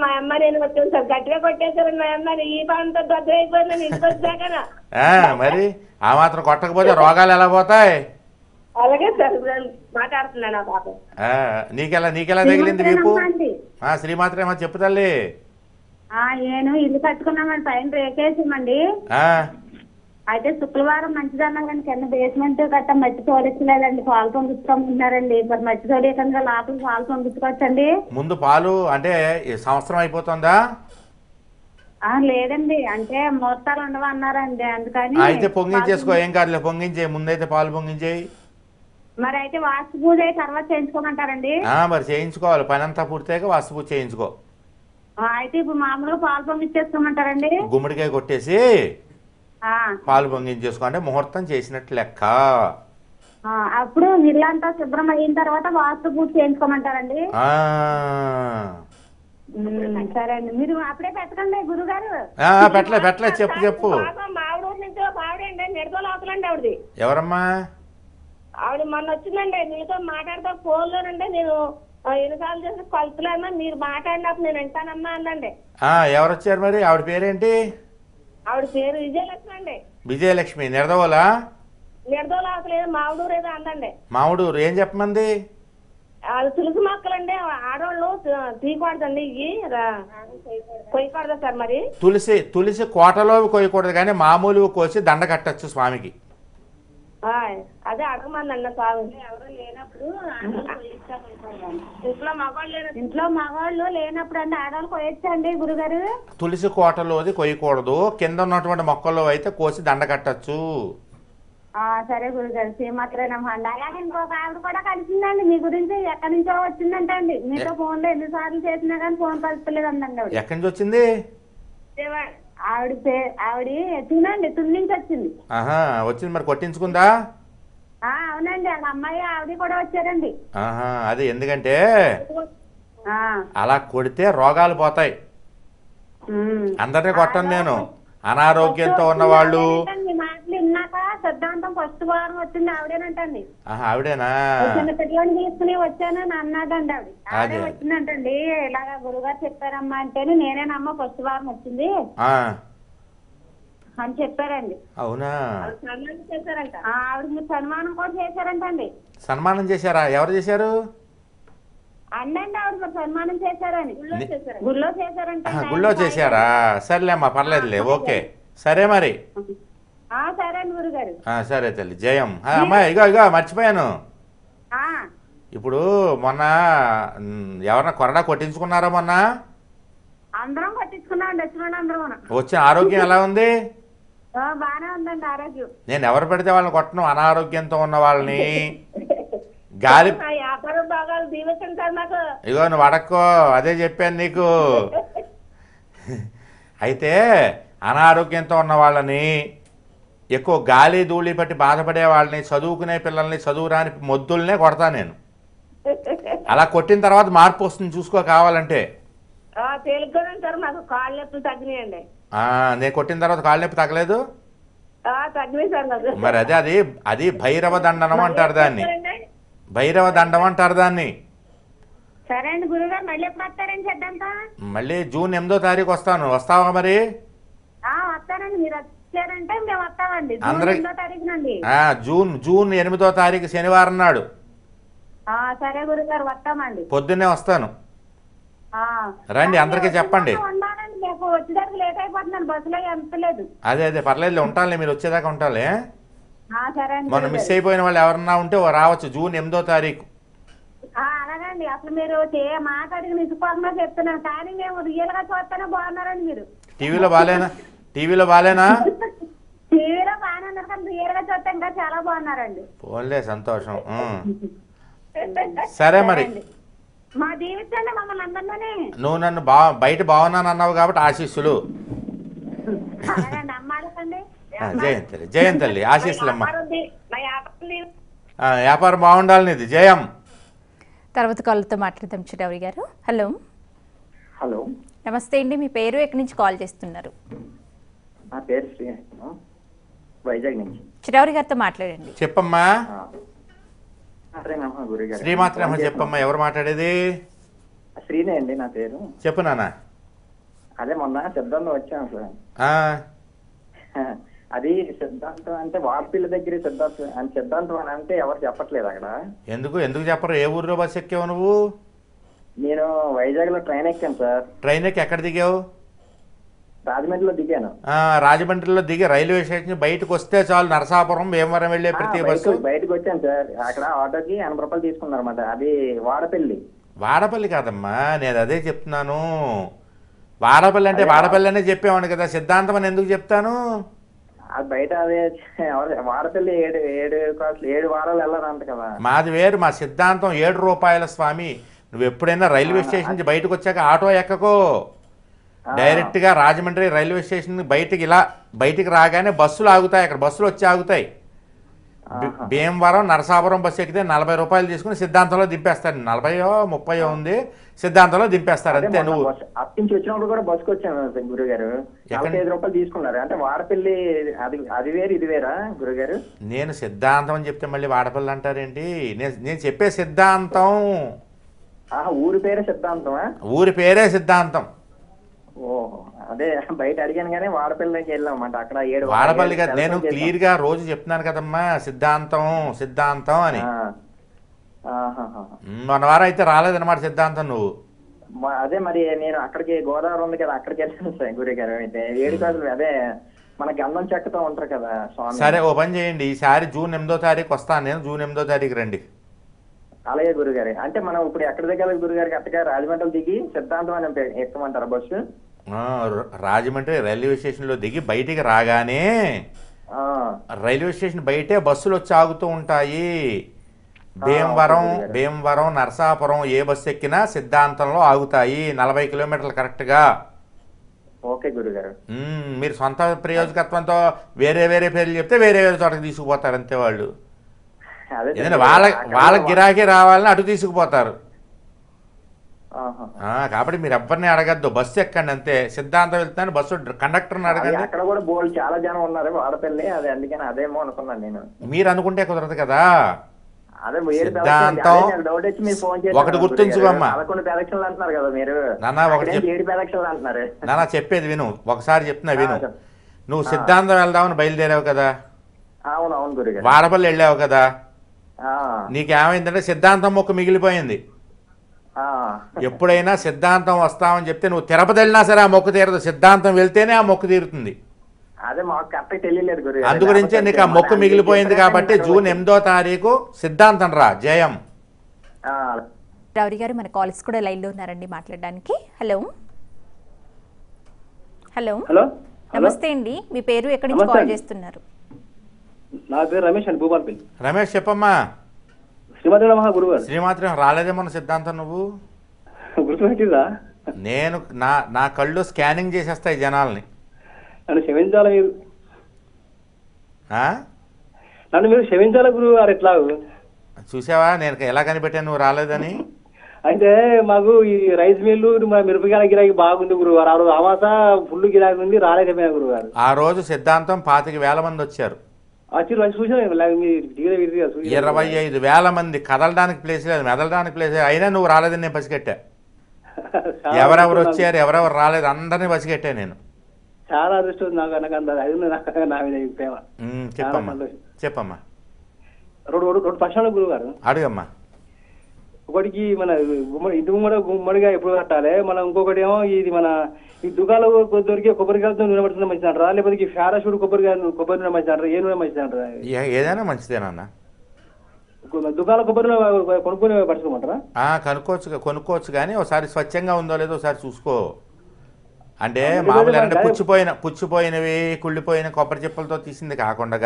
మా అమ్మ నేను వచ్చాను సార్, గట్టిగా కొట్టేశారు మా అమ్మని. ఈ పంట దగ్గర అయిపోయిందని ఇంటికి వచ్చాక. మరి ఆ మాత్రం కొట్టకపోతే రోగాలు ఎలా పోతాయి? అలాగే సార్, మాట్లాడుతున్నాను ఆ పాప. నీకెలా తగిలింది మీకు? శ్రీమాత్రేమో చెప్పు తల్లి. నేను ఇల్లు కట్టుకున్నామని పైన రేకేసామండి. అయితే శుక్రవారం మంచిదన్నా కానీ కింద బేస్మెంట్ గట్ట మట్టి తోడించలేదండి, పాలు పంపించుకోమంటున్నారండి. మరి మట్టి తోడేకంగా లోపల పాలు పంపించుకోవచ్చండి? ముందు పాలు అంటే సంవత్సరం అయిపోతుందా? లేదండి, అంటే ముహూర్తాలు ఉండవు అన్నారండి, అందుకని. అయితే పొంగించేసుకో, ఏం కాదులే, పొంగించే ముందైతే పాలు పొంగించేయి. మరి అయితే వాస్తు పూజ తర్వాత చేయించుకోమంటారండి? మరి చేయించుకోవాలి, పని అంతా పూర్తయ్యాక వాస్తు పూజ చేయించుకో. అయితే ఇప్పుడు మామూలుగా పాలు పంపించేసుకోమంటారండి? గుమ్మడికాయ కొట్టేసి పాలు పొంగించేసుకో, అంటే ముహూర్తం చేసినట్టు లెక్క. అప్పుడు ఇల్లంతా శుభ్రం అయిన తర్వాత వాస్తు పూజ చేయించుకోమంటారండి? సరే అండి, మీరు అప్పుడే పెట్టకండి గురుగారు. పెట్టలే చెప్పు. మావిడూరు నుంచి మావిడండి, నిడదోలు అవుతుందండి ఆవిడది. ఎవరమ్మా? ఆవిడ మొన్న వచ్చిందండి, నీతో మాట్లాడతా ఫోన్లోనండి. నేను ఎన్నిసార్లు చేసి కొలుతులేమ్మా, మీరు మాట్లాడినప్పుడు నేను వింటానమ్మా అందండి. ఎవరు వచ్చారు మరి? ఆవిడ పేరేంటి? ఆవిడ పేరు విజయలక్ష్మి అండి. విజయలక్ష్మి. నిడదవోలా? నిడదోలు అవతలేదు, మావిడూరు ఏదో అందండి. మామిడూరు. ఏం చెప్పమంది? అది తులసి మొక్కలండి, ఆడవాళ్ళు తీయకూడదండి, ఇవి కొయ్యకూడదా సార్? మరి తులసి కోటలో కొయ్యకూడదు, కానీ మామూలు కోసి దండ కట్టచ్చు స్వామికి. అదే అడగమంది అన్న సాగు. ఎవరు లేనప్పుడు ఇంట్లో మగవాళ్ళు లేనప్పుడు అంటే ఆడవాళ్ళు కొయ్యొచ్చండి గురుగారు? తులసి కోటలోది కొయ్యకూడదు, కింద ఉన్నటువంటి మొక్కల్లో అయితే కోసి దండ కట్టచ్చు. సరే గురుగారు, శ్రీమాత్రేనమ్మండి. అలాగే ఇంకొక ఆవిడ కూడా కలిసిందండి మీ గురించి, ఎక్కడి నుంచో వచ్చిందంట అండి. మీతో ఫోన్లో ఎన్నిసార్లు చేసినా కానీ ఫోన్ కలుస్తలేదు అందండి ఆవిడ. ఎక్కడి నుంచి వచ్చింది? ఆవిడ తినండి, తుని నుంచి వచ్చింది. వచ్చింది. మరి కొట్టించుకుందా? అవునండి, వాళ్ళ అమ్మాయి ఆవిడ కూడా వచ్చారండి. అది ఎందుకంటే అలా కొడితే రోగాలు పోతాయి. అందరినీ కొట్టను నేను. అనారోగ్యంతో ఉన్నవాళ్ళు. మాటలు విన్నాక సిద్ధాంతం ఫస్ట్ వారం వచ్చింది ఆవిడేనంటండి. ఆవిడేనా? చిన్న పిల్లల్ని తీసుకుని వచ్చానని అన్నాడండి ఆవిడ. ఆవిడే వచ్చిందంటండి. ఇలాగా గురుగారు చెప్పారమ్మా అంటేనే, నేనేనమ్మా ఫస్ట్ వారం వచ్చింది అని చెప్పారండి. అవునా? సన్మానం చేశారంట ఆవిడ. మీరు సన్మానం కూడా చేశారంటండి. సన్మానం చేశారా? ఎవరు చేశారు? అండి ఆవిడ మరి సన్మానం చేశారని గుళ్ళో చేశారంట. గుళ్ళో చేశారా? సర్లేమ్మా, పర్లేదులే, ఓకే. సరే మరి. సరే అండి గురుగారు. సరే తల్లి, జయం. అమ్మాయి ఇగో మర్చిపోయాను. ఇప్పుడు మొన్న ఎవరన్నా కొరడా కొట్టించుకున్నారా? మొన్న అందరం కొట్టించుకున్నామండి, వచ్చిన అందరం. వచ్చిన ఆరోగ్యం ఎలా ఉంది? బానే ఉందండి ఆరోగ్యం. నేను ఎవరు పెడితే వాళ్ళని కొట్టను, అనారోగ్యంతో ఉన్న వాళ్ళని. గాలి ఇగో నువ్వు అడక్కో, అదే చెప్పాను నీకు. అయితే అనారోగ్యంతో ఉన్న వాళ్ళని, ఎక్కువ గాలి ధూళి పట్టి బాధపడే వాళ్ళని, చదువుకునే పిల్లల్ని, చదువురాని మొద్దుల్నే కొడతా నేను. అలా కొట్టిన తర్వాత మార్పు వస్తుంది, చూసుకో కావాలంటే. తేలిగ్గానే సార్ మాకు కాళ్ళు నొప్పులు తగ్గినాయండి. నేను కొట్టిన తర్వాత కాళ్ళ నొప్పి తగ్గలేదు? తగ్గినాయి సార్ నాకు. మరి అది భైరవ దండనం అంటారు దాన్ని. భైరవ దండం అంటారు దాన్ని. సరే అండి గురుగారు, మళ్ళీ ఎప్పుడు వస్తారండి సిద్ధాంత? మళ్ళీ జూన్ 8వ తారీఖు వస్తాను. వస్తావా మరి? వస్తానండి, మీరు వచ్చారంటే మేము వస్తామండి. అందరూ 8వ తారీఖు నుండి. జూన్ 8వ తారీఖు శనివారం నాడు. సరే గురుగారు, వస్తామండి. పొద్దున్నే వస్తాను, రండి. అందరికీ చెప్పండి. మీకు వచ్చేదానికి లేట్ అయిపోతుందండి, బస్సులో ఎంత లేదు. అదే పర్లేదు, ఉంటాలే, మీరు వచ్చేదాకా ఉంటాలే. సరే అండి. మొన్న మిస్ అయిపోయిన వాళ్ళు ఎవరన్నా ఉంటే రావచ్చు జూన్ 8వ తారీఖు. అలాగండి. అసలు మీరు మాట్లాడికి నిసుకోకుండా చెప్తున్నాను, కానీ మేము రియల్ గా చూస్తేనే బాగున్నారండి. మీరు టీవీలో బాలేనా? టీవీలో బాగానే ఉన్నారు, కానీ రియల్ గా చూస్తే ఇంకా చాలా బాగున్నారండి. పోన్లే, సంతోషం. సరే మరి, మా దీవించండి మమ్మల్ని అందరినీ. నువ్వు నన్ను బయట బాగున్నాను అన్నావు కాబట్టి ఆశీస్సులు. అలాగండి, అమ్మాడకండి. జయంతల్లి ఆశీస్సులమ్మ. వ్యాపారం బాగుండాలి నీది. జయం. తర్వాత కాల్తో మాట్లాడదాం చిరావరి గారు. హలో. హలో, నమస్తే అండి, మీ పేరు ఎక్కడి నుంచి కాల్ చేస్తున్నారు? నా పేరు శ్రీ, వైజాగ్ నుంచి. చిరావరి గారితో మాట్లాడండి. చెప్పమ్మా. గురుగారు శ్రీమాత్రమ్మ చెప్పమ్మా. ఎవరు మాట్లాడేది? శ్రీనే అండి నా పేరు. చెప్పు నాన్న. అదే మొన్న సిద్ధాంతం వచ్చాను సార్. అది సిద్ధాంతం అంటే వార్పిల్ల దగ్గర సిద్ధాంతం అని అంటే ఎవరు చెప్పట్లేదు అక్కడ. ఎందుకు చెప్పరు? ఏ ఊర్లో బస్ ఎక్కావు నువ్వు? నేను వైజాగ్ లో ట్రైన్ ఎక్కాను సార్. ట్రైన్ ఎక్కి ఎక్కడ దిగావు? రాజమండ్రిలో దిగాను. రాజమండ్రిలో దిగి రైల్వే స్టేషన్ బయటకు వస్తే చాలు, నరసాపురం భీమవరం వెళ్ళే ప్రతి బస్సు. బయటకు వచ్చాను సార్. అక్కడ ఆటోకి 80 రూపాయలు తీసుకున్నారన్నమాట. అది వాడపల్లి. వాడపల్లి కాదమ్మా, నేను అదే చెప్తున్నాను. వాడపల్లి అంటే వాడపల్లి అనే చెప్పేవాడు కదా, సిద్ధాంతం అని ఎందుకు చెప్తాను? అది బయట అదే వాడపల్లి 7 వారాలు వెళ్ళాలంట కదా. మాది వేరు, మా సిద్ధాంతం 7 రూపాయల స్వామి. నువ్వు ఎప్పుడైనా రైల్వే స్టేషన్ నుంచి బయటకు వచ్చాక ఆటో ఎక్కకో, డైరెక్ట్ గా రాజమండ్రి రైల్వే స్టేషన్ బయటికి రాగానే బస్సులు ఆగుతాయి. అక్కడ బస్సులు వచ్చి ఆగుతాయి. భీమవరం నరసాపురం బస్సు ఎక్కితే 40 రూపాయలు తీసుకుని సిద్ధాంతంలో దింపేస్తారు. 40-30 ఉంది, సిద్ధాంతంలో దింపేస్తారు అంతే. నువ్వు అట్టించి వచ్చినప్పుడు కూడా బస్సుకు వచ్చాను గురుగారు. 45 రూపాయలు తీసుకున్నారు. అంటే వాడపల్లి అది వేరు ఇది వేరా గురుగారు? నేను సిద్ధాంతం అని చెప్తే మళ్ళీ వాడపల్లి అంటారేంటి? నేను చెప్పే సిద్ధాంతం. ఊరి పేరే సిద్ధాంతమా? ఊరి పేరే సిద్ధాంతం. ఓహో, అదే బయట అడిగాను కానీ వాడపల్లికి వెళ్ళామంట. అక్కడ 7 వాడపల్లి కదా, నేను క్లియర్ గా రోజు చెప్తున్నాను కదమ్మా సిద్ధాంతం అని. మన వారం అయితే రాలేదన్నమాట సిద్ధాంతం నువ్వు. అదే మరి నేను అక్కడికి గోదావరి ఉంది కదా, అక్కడికి వెళ్ళాను సార్ గురుగారు. అయితే 7 కాసులు అదే మన గంధం చెక్కతో ఉంటారు కదా స్వామి. సరే, ఓ పని చేయండి, ఈసారి జూన్ 8వ తారీఖు వస్తాను నేను. జూన్ 8వ తారీఖు రండి. అలాగే గురుగారు. అంటే మనం ఇప్పుడు ఎక్కడ దిగాలి గురుగారికి? అట్టగా రాజమండ్రి దిగి సిద్ధాంతం అని ఎక్కమంటారా బస్సు? రాజమండ్రి రైల్వే స్టేషన్ లో దిగి బయటికి రాగానే రైల్వే స్టేషన్ బయటే బస్సులు వచ్చి ఆగుతూ ఉంటాయి. భీమవరం నరసాపురం ఏ బస్సు ఎక్కినా సిద్ధాంతంలో ఆగుతాయి. 40 కిలోమీటర్లు కరెక్ట్ గా. ఓకే గురుగారు. మీరు సొంత ప్రయోజకత్వంతో వేరే పేర్లు చెప్తే వేరే చోటకి తీసుకుపోతారు అంతే వాళ్ళు. వాళ్ళ గిరాకీ రావాలని అటు తీసుకుపోతారు. కాబట్టి మీరు ఎవరిని అడగద్దు, బస్సు ఎక్కండి అంతే. సిద్ధాంతం వెళ్తాను, బస్సు కండక్టర్ని అడగండి. అక్కడ కూడా బోల్డ్ చాలా జనం ఉన్నారు వాడపల్లి, అది అందుకని అదేమో అనుకున్నాను నేను. మీరు అనుకుంటే కుదరదు కదా. సిద్ధాంతం ఒకటి గుర్తుంచుకోమ్మా. అంటున్నారు కదా మీరు. నాన్న చెప్పేది విను, ఒకసారి చెప్తున్నా విను. నువ్వు సిద్ధాంతం వెళ్దామని బయలుదేరావు కదా, అవునవును గురుగారు. వాడపల్లి వెళ్ళావు కదా, నీకేమైందంటే సిద్ధాంతం మొక్కు మిగిలిపోయింది. ఎప్పుడైనా సిద్ధాంతం వస్తామని చెప్తే నువ్వు తిరుపతి వెళ్ళినా సరే ఆ మొక్కు తీరదు, సిద్ధాంతం వెళ్తేనే ఆ మొక్కు తీరుతుంది. అదే మాకు కరెక్ట్ తెలియలేదు గురు. అందుగురించే నీకు ఆ మొక్కు మిగిలిపోయింది కాబట్టి జూన్ 8వ తారీఖు సిద్ధాంతం రా. జయం. రావురి గారు, మన కాల్స్ కూడా లైన్ లో ఉన్నారండి మాట్లాడడానికి. హలో. హలో. హలో, నమస్తే అండి, మీ పేరు ఎక్కడి నుంచి కాల్ చేస్తున్నారు? నా పేరు రమేష్ అండి, భూపాలపల్లి. రమేష్ చెప్పమ్మా. శ్రీమాత్రి నమః గురుగారు. శ్రీమాత్రి రాలేదేమో సిద్ధాంతం నువ్వు గుర్తుపెట్టిందా? నేను నా కళ్ళు స్కానింగ్ చేసేస్తాయి జనాల్ని. నన్ను క్షమించాలి మీరు, నన్ను మీరు క్షమించాలి గురువు గారు. ఎట్లా చూసావా నేను ఎలా కనిపెట్టాను నువ్వు రాలేదని? అయితే మాకు ఈ రైస్ మిల్లు మిరపకాయల గిరాకీ బాగుంది గురుగారు. ఆ రోజు అమాస ఫుల్ గిరాకీ ఉంది, రాలేకపోయినా గురుగారు. ఆ రోజు సిద్ధాంతం 25,000 మంది వచ్చారు. వచ్చి చూసాను 25,000 మంది. కదలడానికి ప్లేస్ లేదు, మెదలడానికి ప్లేస్ లేదు. అయినా నువ్వు రాలేదని నేను పసిగట్టా. ఎవరెవరు వచ్చారు ఎవరెవరు రాలేదు అందరినీ పసిగట్టా నేను. చాలా అదృష్టం నాకు నా మీద ప్రేమ. చెప్పమ్మా. రెండు ప్రశ్నలు గురుగారు. అడుగమ్మా. ఒకటికి మన ఇంటి గుమ్మడిగా ఎప్పుడు కట్టాలి, మనం ఇంకొకటి ఏమో ఇది మన ఈ దుకాణంలో దొరికే కొబ్బరికాయలతో నూనె పడుతుంది మంచిది అంటారా, లేకపోతే ఫారాషూట్ కొబ్బరి నూనె మంచిది అంటారా? ఏ నూనె మంచిది అంటారా? ఏదైనా మంచిదేనన్నా. దుకాణం కొబ్బరి నూనె కొనుక్కొని పట్టుకోమంటారా? కొనుక్కోవచ్చు కానీ ఒకసారి స్వచ్ఛంగా ఉందో లేదో ఒకసారి చూసుకో. అంటే మామూలు అంటే పుచ్చిపోయినవి కుళ్ళిపోయిన కొబ్బరి చిప్పలతో తీసింది కాకుండా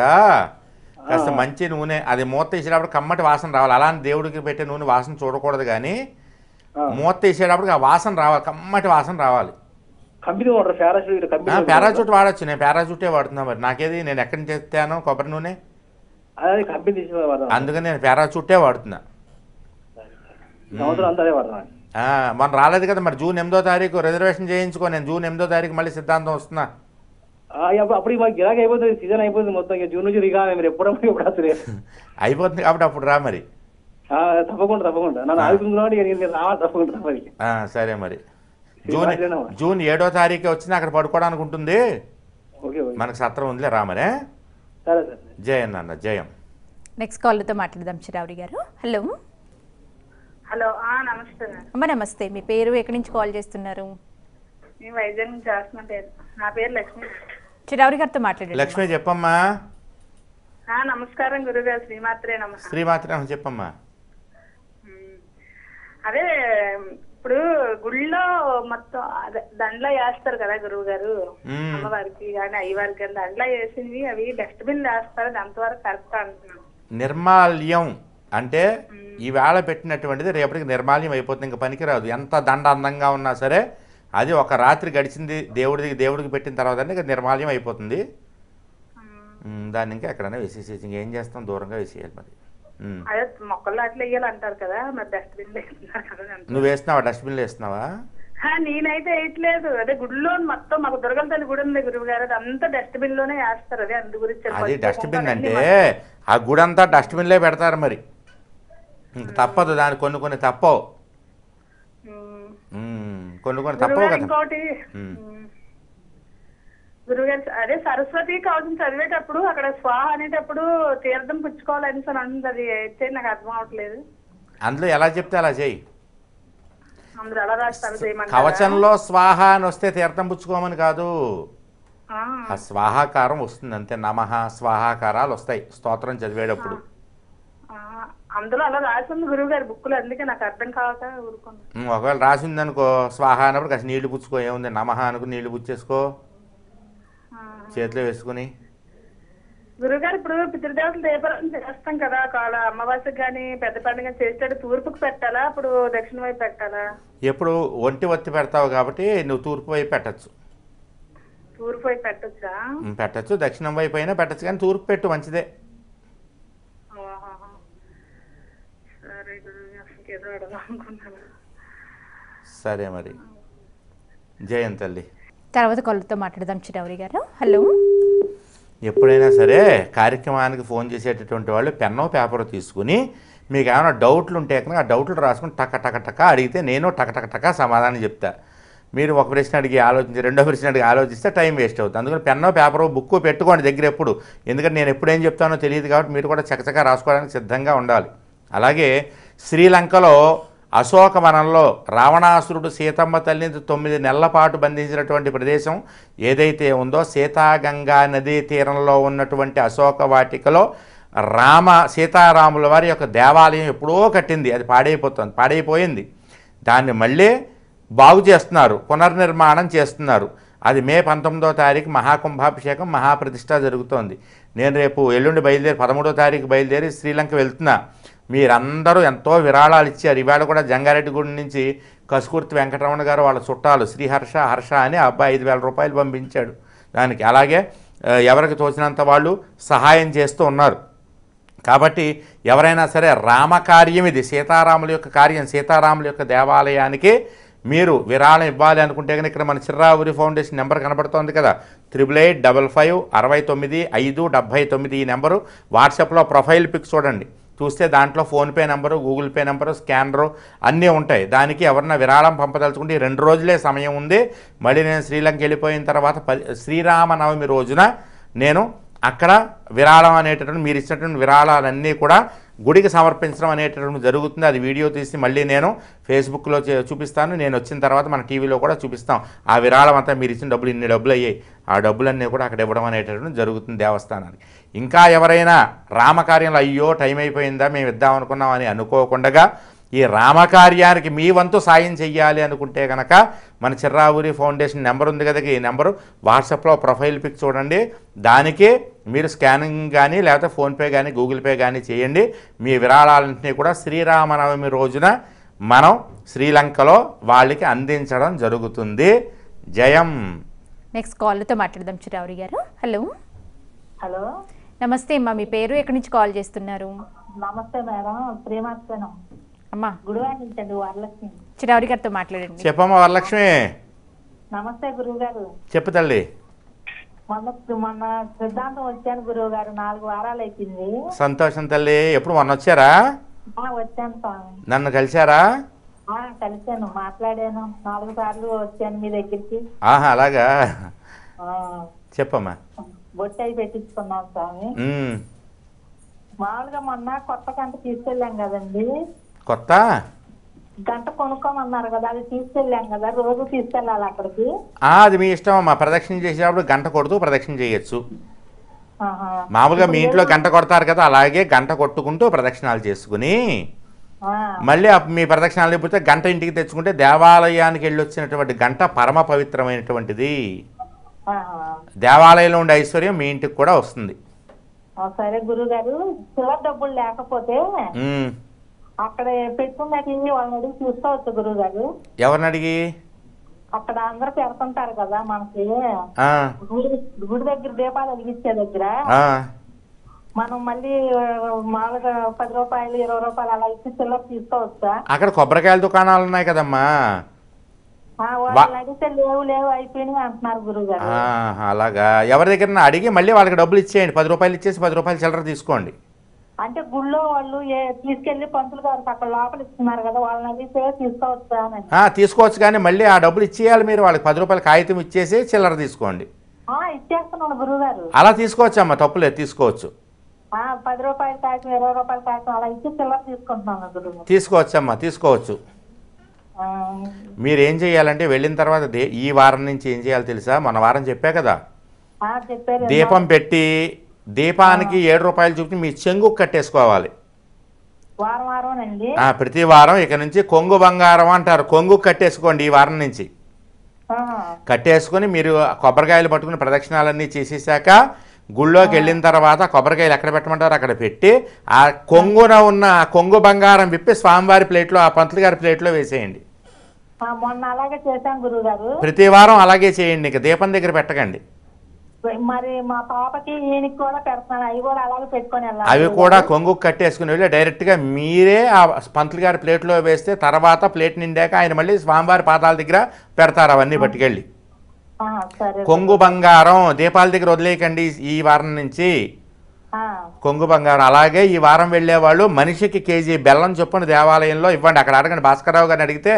కాస్త మంచి నూనె, అది మూత తీసేటప్పుడు కమ్మటి వాసన రావాలి. అలానే దేవుడికి పెట్టే నూనె వాసన చూడకూడదు కానీ మూత తీసేటప్పుడు ఆ వాసన రావాలి, కమ్మటి వాసన రావాలి. పారాచూట్ వాడచ్చు, నేను పారాచూటే వాడుతున్నా. మరి నాకేది, నేను ఎక్కడి నుంచి తెస్తాను కొబ్బరి నూనె, అందుకని నేను పారాచూటే వాడుతున్నా. మనం రాలేదు కదా మరి. జూన్ 8వ తారీఖు రిజర్వేషన్ చేయించుకో. నేను జూన్ 8వ తారీఖు మళ్ళీ సిద్ధాంతం వస్తున్నా. అప్పుడు మాకు గిరాకీ అయిపోతుంది, సీజన్ అయిపోతుంది మొత్తం. జూన్ నుంచి రిగా మీరు ఎప్పుడు అయిపోతుంది కాబట్టి అప్పుడు రా మరి. తప్పకుండా నన్ను రావాలి తప్పకుండా. సరే మరి. జూన్ 7వ తారీఖు వచ్చి అక్కడ పడుకోవడానికి ఉంటుంది, మనకు సత్రం ఉందిలే రా మరే. జయం నాన్న, జయం. నెక్స్ట్ కాల్తో మాట్లాడదాం చిరావరి గారు. హలో. హలో, నమస్తే అమ్మ. నమస్తే, మీ పేరు, ఎక్కడి నుంచి కాల్ చేస్తున్నారు? వైజాగ్ నుంచి చేస్తున్నా. నా పేరు లక్ష్మి. చిరావరి గారితో మాట్లాడండి. లక్ష్మి చెప్పమ్మా. నమస్కారం గురుగారు. శ్రీమాత్రే నమః. శ్రీమాత్రే చెప్పమ్మా. అదే ఇప్పుడు గుళ్ళో మొత్తం అదే దండలో వేస్తారు కదా గురువు గారు, అమ్మవారికి కానీ అయ్యవారికి కానీ దండలో వేసింది అవి డస్ట్బిన్ వేస్తారు, అది అంతవరకు కరెక్ట్ అంటున్నాను. నిర్మాల్యం అంటే ఈవేళ పెట్టినటువంటిది రేపటికి నిర్మాల్యం అయిపోతుంది, ఇంకా పనికిరాదు. ఎంత దండ అందంగా ఉన్నా సరే అది ఒక రాత్రి గడిచింది దేవుడికి పెట్టిన తర్వాత ఇక నిర్మాల్యం అయిపోతుంది. దాన్ని ఇంకా ఎక్కడైనా వేసేసి ఇంకేం చేస్తాం, దూరంగా వేసేయాలి మరి. అదే మొక్కలు అట్లా వేయాలంటారు కదా, మరి డస్ట్బిన్ వేస్తున్నారు కదా. నువ్వు వేస్తున్నావా? డస్ట్బిన్లో వేస్తున్నావా? నేనైతే వేయట్లేదు. అదే గుడిలో మొత్తం మాకు దుర్గల తల్లి గుడి ఉంది గురువు గారు, అది అంతా డస్ట్బిన్ లోనే వేస్తారు. అదే అందు గురించి. అది డస్ట్బిన్ అంటే ఆ గుడి అంతా డస్ట్బిన్లే పెడతారు మరి. తప్పదు, దాని కొన్ని తప్పవు, కొన్ని తప్పవు కదా. ఇంకోటి గురుగారు, అదే సరస్వతి కవచం చదివేటప్పుడు అక్కడ స్వాహ అనేటప్పుడు తీర్థం పుచ్చుకోవాలని అంటుంది, అది అయితే నాకు అర్థం అవట్లేదు. అందులో ఎలా చెప్తే అలా చేయి. అందులో ఎలా రాస్తారు? కవచంలో స్వాహ అని వస్తే తీర్థం పుచ్చుకోమని కాదు, ఆ స్వాహాకారం వస్తుంది అంతే. నమః స్వాహాకారాలు వస్తాయి స్తోత్రం చదివేటప్పుడు. అందులో అలా రాసింది గురువు గారి బుక్కులు, అందుకే నాకు అర్థం కాక ఊరుకున్నాను. ఒకవేళ రాసింది అనుకో స్వాహ అన్నప్పుడు కాస్త నీళ్లు పుచ్చుకో, ఏముంది నమః అనుకుని నీళ్లు పుచ్చేసుకో చేతిలో వేసుకుని. గురుగారు, ఇప్పుడు పితృదేవతలు దీపారాధన చేస్తాం కదా, అమావాస్యకి కానీ పెద్ద పండుగ చేసేటప్పుడు తూర్పుకి పెట్టాలా, ఇప్పుడు దక్షిణ వైపు పెట్టాలా? ఎప్పుడు ఒంటి వత్తి పెడతావు కాబట్టి నువ్వు తూర్పు వైపు పెట్టచ్చు. తూర్పు వైపు పెట్టచ్చా? పెట్టచ్చు, దక్షిణం వైపు అయినా పెట్టచ్చు, కానీ తూర్పు పెట్టు మంచిదే. సరే మరి. జయం తల్లి. తర్వాత కాల్తో మాట్లాడదాం చిరావరి గారు. హలో. ఎప్పుడైనా సరే కార్యక్రమానికి ఫోన్ చేసేటటువంటి వాళ్ళు పెన్నో పేపర్ తీసుకుని మీకు ఏమైనా డౌట్లు ఉంటే కనుక ఆ డౌట్లు రాసుకుని టక అడిగితే నేను టక సమాధానం చెప్తా. మీరు ఒక ప్రశ్న అడిగి ఆలోచించి రెండో ప్రశ్న అడిగి ఆలోచిస్తే టైం వేస్ట్ అవుతుంది. అందుకని పెన్నో పేపరు బుక్కు పెట్టుకోండి దగ్గర ఎప్పుడు, ఎందుకంటే నేను ఎప్పుడేం చెప్తానో తెలియదు కాబట్టి మీరు కూడా చకచకా రాసుకోవడానికి సిద్ధంగా ఉండాలి. అలాగే శ్రీలంకలో అశోకవనంలో రావణాసురుడు సీతమ్మ తల్లిని 9 నెలల పాటు బంధించినటువంటి ప్రదేశం ఏదైతే ఉందో, సీతాగంగా నదీ తీరంలో ఉన్నటువంటి అశోక వాటికలో సీతారాముల వారి యొక్క దేవాలయం ఎప్పుడో కట్టింది, అది పాడైపోయింది. దాన్ని మళ్ళీ బాగు చేస్తున్నారు, పునర్నిర్మాణం చేస్తున్నారు. అది మే 19వ తారీఖు మహాకుంభాభిషేకం మహాప్రతిష్ఠ జరుగుతోంది. నేను రేపు ఎల్లుండి 13వ తారీఖు బయలుదేరి శ్రీలంక వెళ్తున్నా. మీరందరూ ఎంతో విరాళాలు ఇచ్చారు. ఇవాళ కూడా జంగారెడ్డిగూడి నుంచి కసుకుర్తి వెంకటరమణ గారు వాళ్ళ చుట్టాలు శ్రీహర్ష అని అబ్బాయి 5,000 రూపాయలు పంపించాడు దానికి. అలాగే ఎవరికి తోచినంత వాళ్ళు సహాయం చేస్తూ ఉన్నారు. కాబట్టి ఎవరైనా సరే రామకార్యం ఇది, సీతారాముల యొక్క కార్యం, సీతారాముల యొక్క దేవాలయానికి మీరు విరాళం ఇవ్వాలి అనుకుంటే కనుక ఇక్కడ మన చిర్రావూరి ఫౌండేషన్ నెంబర్ కనబడుతోంది కదా, 88556959 ఈ నెంబరు. వాట్సాప్లో ప్రొఫైల్ పిక్ చూడండి, చూస్తే దాంట్లో PhonePe number, Google pay number, scanner అన్నీ ఉంటాయి. దానికి ఎవరన్నా విరాళం పంపదలుచుకుంటే 2 రోజులే సమయం ఉంది. మళ్ళీ నేను శ్రీలంక వెళ్ళిపోయిన తర్వాత శ్రీరామనవమి రోజున నేను అక్కడ విరాళం అనేటటువంటి మీరు ఇచ్చినటువంటి విరాళాలన్నీ కూడా గుడికి సమర్పించడం అనేటటువంటి జరుగుతుంది. అది వీడియో తీసి మళ్ళీ నేను ఫేస్బుక్లో చూపిస్తాను. నేను వచ్చిన తర్వాత మన టీవీలో కూడా చూపిస్తాం. ఆ విరాళం అంతా మీరు ఇచ్చిన డబ్బులు ఇన్ని డబ్బులు అయ్యాయి, ఆ డబ్బులన్నీ కూడా అక్కడ ఇవ్వడం అనేటటువంటి జరుగుతుంది దేవస్థానానికి. ఇంకా ఎవరైనా రామకార్యంలో అయ్యో టైం అయిపోయిందా మేము ఇద్దాం అనుకున్నాం అని అనుకోకుండా ఈ రామకార్యానికి మీ వంతు సాయం చెయ్యాలి అనుకుంటే కనుక మన చిర్రావూరి ఫౌండేషన్ నెంబర్ ఉంది కదా, ఈ నెంబరు వాట్సాప్లో ప్రొఫైల్ పిక్ చూడండి. దానికి మీరు స్కానింగ్ కానీ లేకపోతే ఫోన్పే కానీ గూగుల్ పే కానీ చేయండి. మీ విరాళాలన్నింటినీ కూడా శ్రీరామనవమి రోజున మనం శ్రీలంకలో వాళ్ళకి అందించడం జరుగుతుంది. జయం. నెక్స్ట్ కాల్తో మాట్లాడదాం చిరావరి గారు. హలో. హలో, నమస్తే అమ్మా, మీ పేరు ఎక్కడి నుంచి కాల్ చేస్తున్నారు? నమస్తే మేడం, ప్రేమాస్పనం అమ్మా. గుడివాడ నుంచి అండి, వరలక్ష్మి. చిరావరి గారితో మాట్లాడండి. చెప్పమ్మా వరలక్ష్మి. నమస్తే గురువు గారు. చెప్పు తల్లి. మొన్న సిద్ధాంతం వచ్చాను గురువు గారు, 4 వారాలు అయిపోయింది. సంతోషం తల్లి. ఎప్పుడు మొన్న వచ్చారా? వచ్చాను స్వామి. నన్ను కలిశారా? కలిశాను, మాట్లాడాను. 4 సార్లు వచ్చాను మీ దగ్గరికి. ఆహా, అలాగా. చెప్పమ్మా. బొట్టు అయి పెట్టించుకున్నాను స్వామి. మామూలుగా మొన్న కొత్త గంట తీసుకెళ్ళాం కదండి. కొత్త గంట కొనుక్కోమన్నారు కదా, అది తీసుకెళ్ళాం కదా, రోజు తీసుకెళ్ళాలి అక్కడికి. అది మీ ఇష్టం అమ్మా. ప్రదక్షిణ చేసేటప్పుడు గంట కొడుతూ ప్రదక్షిణ చేయొచ్చు. మామూలుగా మీ ఇంట్లో గంట కొడతారు కదా, అలాగే గంట కొట్టుకుంటూ ప్రదక్షిణాలు చేసుకుని మళ్ళీ మీ ప్రదక్షిణాలు అయిపోతే గంట ఇంటికి తెచ్చుకుంటే దేవాలయానికి వెళ్ళి వచ్చినటువంటి గంట పరమ పవిత్రమైనటువంటిది. దేవాలయంలో ఉండే ఐశ్వర్యం మీ ఇంటికి కూడా వస్తుంది. సరే గురువు గారు, చిల్లర డబ్బులు లేకపోతే అక్కడ పెట్టుకున్నట్టు వాళ్ళని అడిగి చూసుకోవచ్చు గురువు గారు. ఎవరిని అడిగి? అక్కడ అందరూ పెడుతుంటారు కదా మనకి, గుడి దగ్గర దీపాలు వెలిగించే దగ్గర మనం మళ్ళీ మామూలుగా 10 రూపాయలు 20 రూపాయలు అలా ఇచ్చి చిల్లర తీసుకోవచ్చా? అక్కడ కొబ్బరికాయల దుకాణాలు ఉన్నాయి కదమ్మా, వాళ్ళని అడిగితే లేవు అయిపోయినాయి అంటున్నారు గురువు గారు. అలాగా. ఎవరి దగ్గర అడిగి మళ్ళీ వాళ్ళకి డబ్బులు ఇచ్చేయండి. 10 రూపాయలు ఇచ్చేసి 10 రూపాయలు చిల్లర తీసుకోండి. అంటే గుళ్ళో వాళ్ళు తీసుకెళ్లి పంతులు గారు అక్కడ లోపల ఇస్తున్నారు కదా, వాళ్ళని అడిగితే తీసుకోవచ్చా? తీసుకోవచ్చు, కానీ మళ్ళీ ఆ డబ్బులు ఇచ్చేయాలి మీరు. వాళ్ళకి 10 రూపాయల కాగితం ఇచ్చేసి చిల్లర తీసుకోండి. ఇచ్చేస్తున్నాను గురువు గారు. అలా తీసుకోవచ్చు అమ్మా, తప్పులేదు, తీసుకోవచ్చు. 10 రూపాయల కాగితం 20 రూపాయల కాగితం అలా ఇచ్చి చిల్లర తీసుకుంటున్నాను గురువు. తీసుకోవచ్చు అమ్మా, తీసుకోవచ్చు. మీరు ఏం చేయాలంటే వెళ్ళిన తర్వాత ఈ వారం నుంచి ఏం చేయాలో తెలుసా? మన వారం చెప్పా కదా, దీపం పెట్టి దీపానికి 7 రూపాయలు చూపించి మీ చెంగు కట్టేసుకోవాలి. ప్రతి వారం ఇక నుంచి కొంగు బంగారం అంటారు, కొంగు కట్టేసుకోండి. ఈ వారం నుంచి కట్టేసుకొని మీరు కొబ్బరికాయలు పట్టుకుని ప్రదక్షిణాలన్నీ చేసేసాక గుళ్ళోకి వెళ్ళిన తర్వాత కొబ్బరికాయలు ఎక్కడ పెట్టమంటారో అక్కడ పెట్టి ఆ కొంగున ఉన్న కొంగు బంగారం విప్పి స్వామివారి ప్లేట్లో, ఆ పంతులు గారి ప్లేట్లో వేసేయండి. ప్రతి వారం అలాగే చేయండి, ఇక దీపం దగ్గర పెట్టకండి. మరి మా పాపకి ఈయనకి కూడా పెడతాను, అవి కూడా అలాగే పెట్టుకొని వెళ్ళాలి. అవి కూడా కొంగు కట్టేసుకుని వెళ్ళి డైరెక్ట్గా మీరే ఆ పంతులు గారి ప్లేట్లో వేస్తే తర్వాత ప్లేట్ నిండాక ఆయన మళ్ళీ స్వామివారి పాదాల దగ్గర పెడతారు. అవన్నీ పట్టుకెళ్ళి కొంగు బంగారం దీపాల దగ్గర వదిలేయకండి ఈ వారం నుంచి. కొంగు బంగారం. అలాగే ఈ వారం వెళ్ళే వాళ్ళు మనిషికి కేజీ బెల్లం చొప్పున దేవాలయంలో ఇవ్వండి. అక్కడ అడగండి, భాస్కరరావు గారిని అడిగితే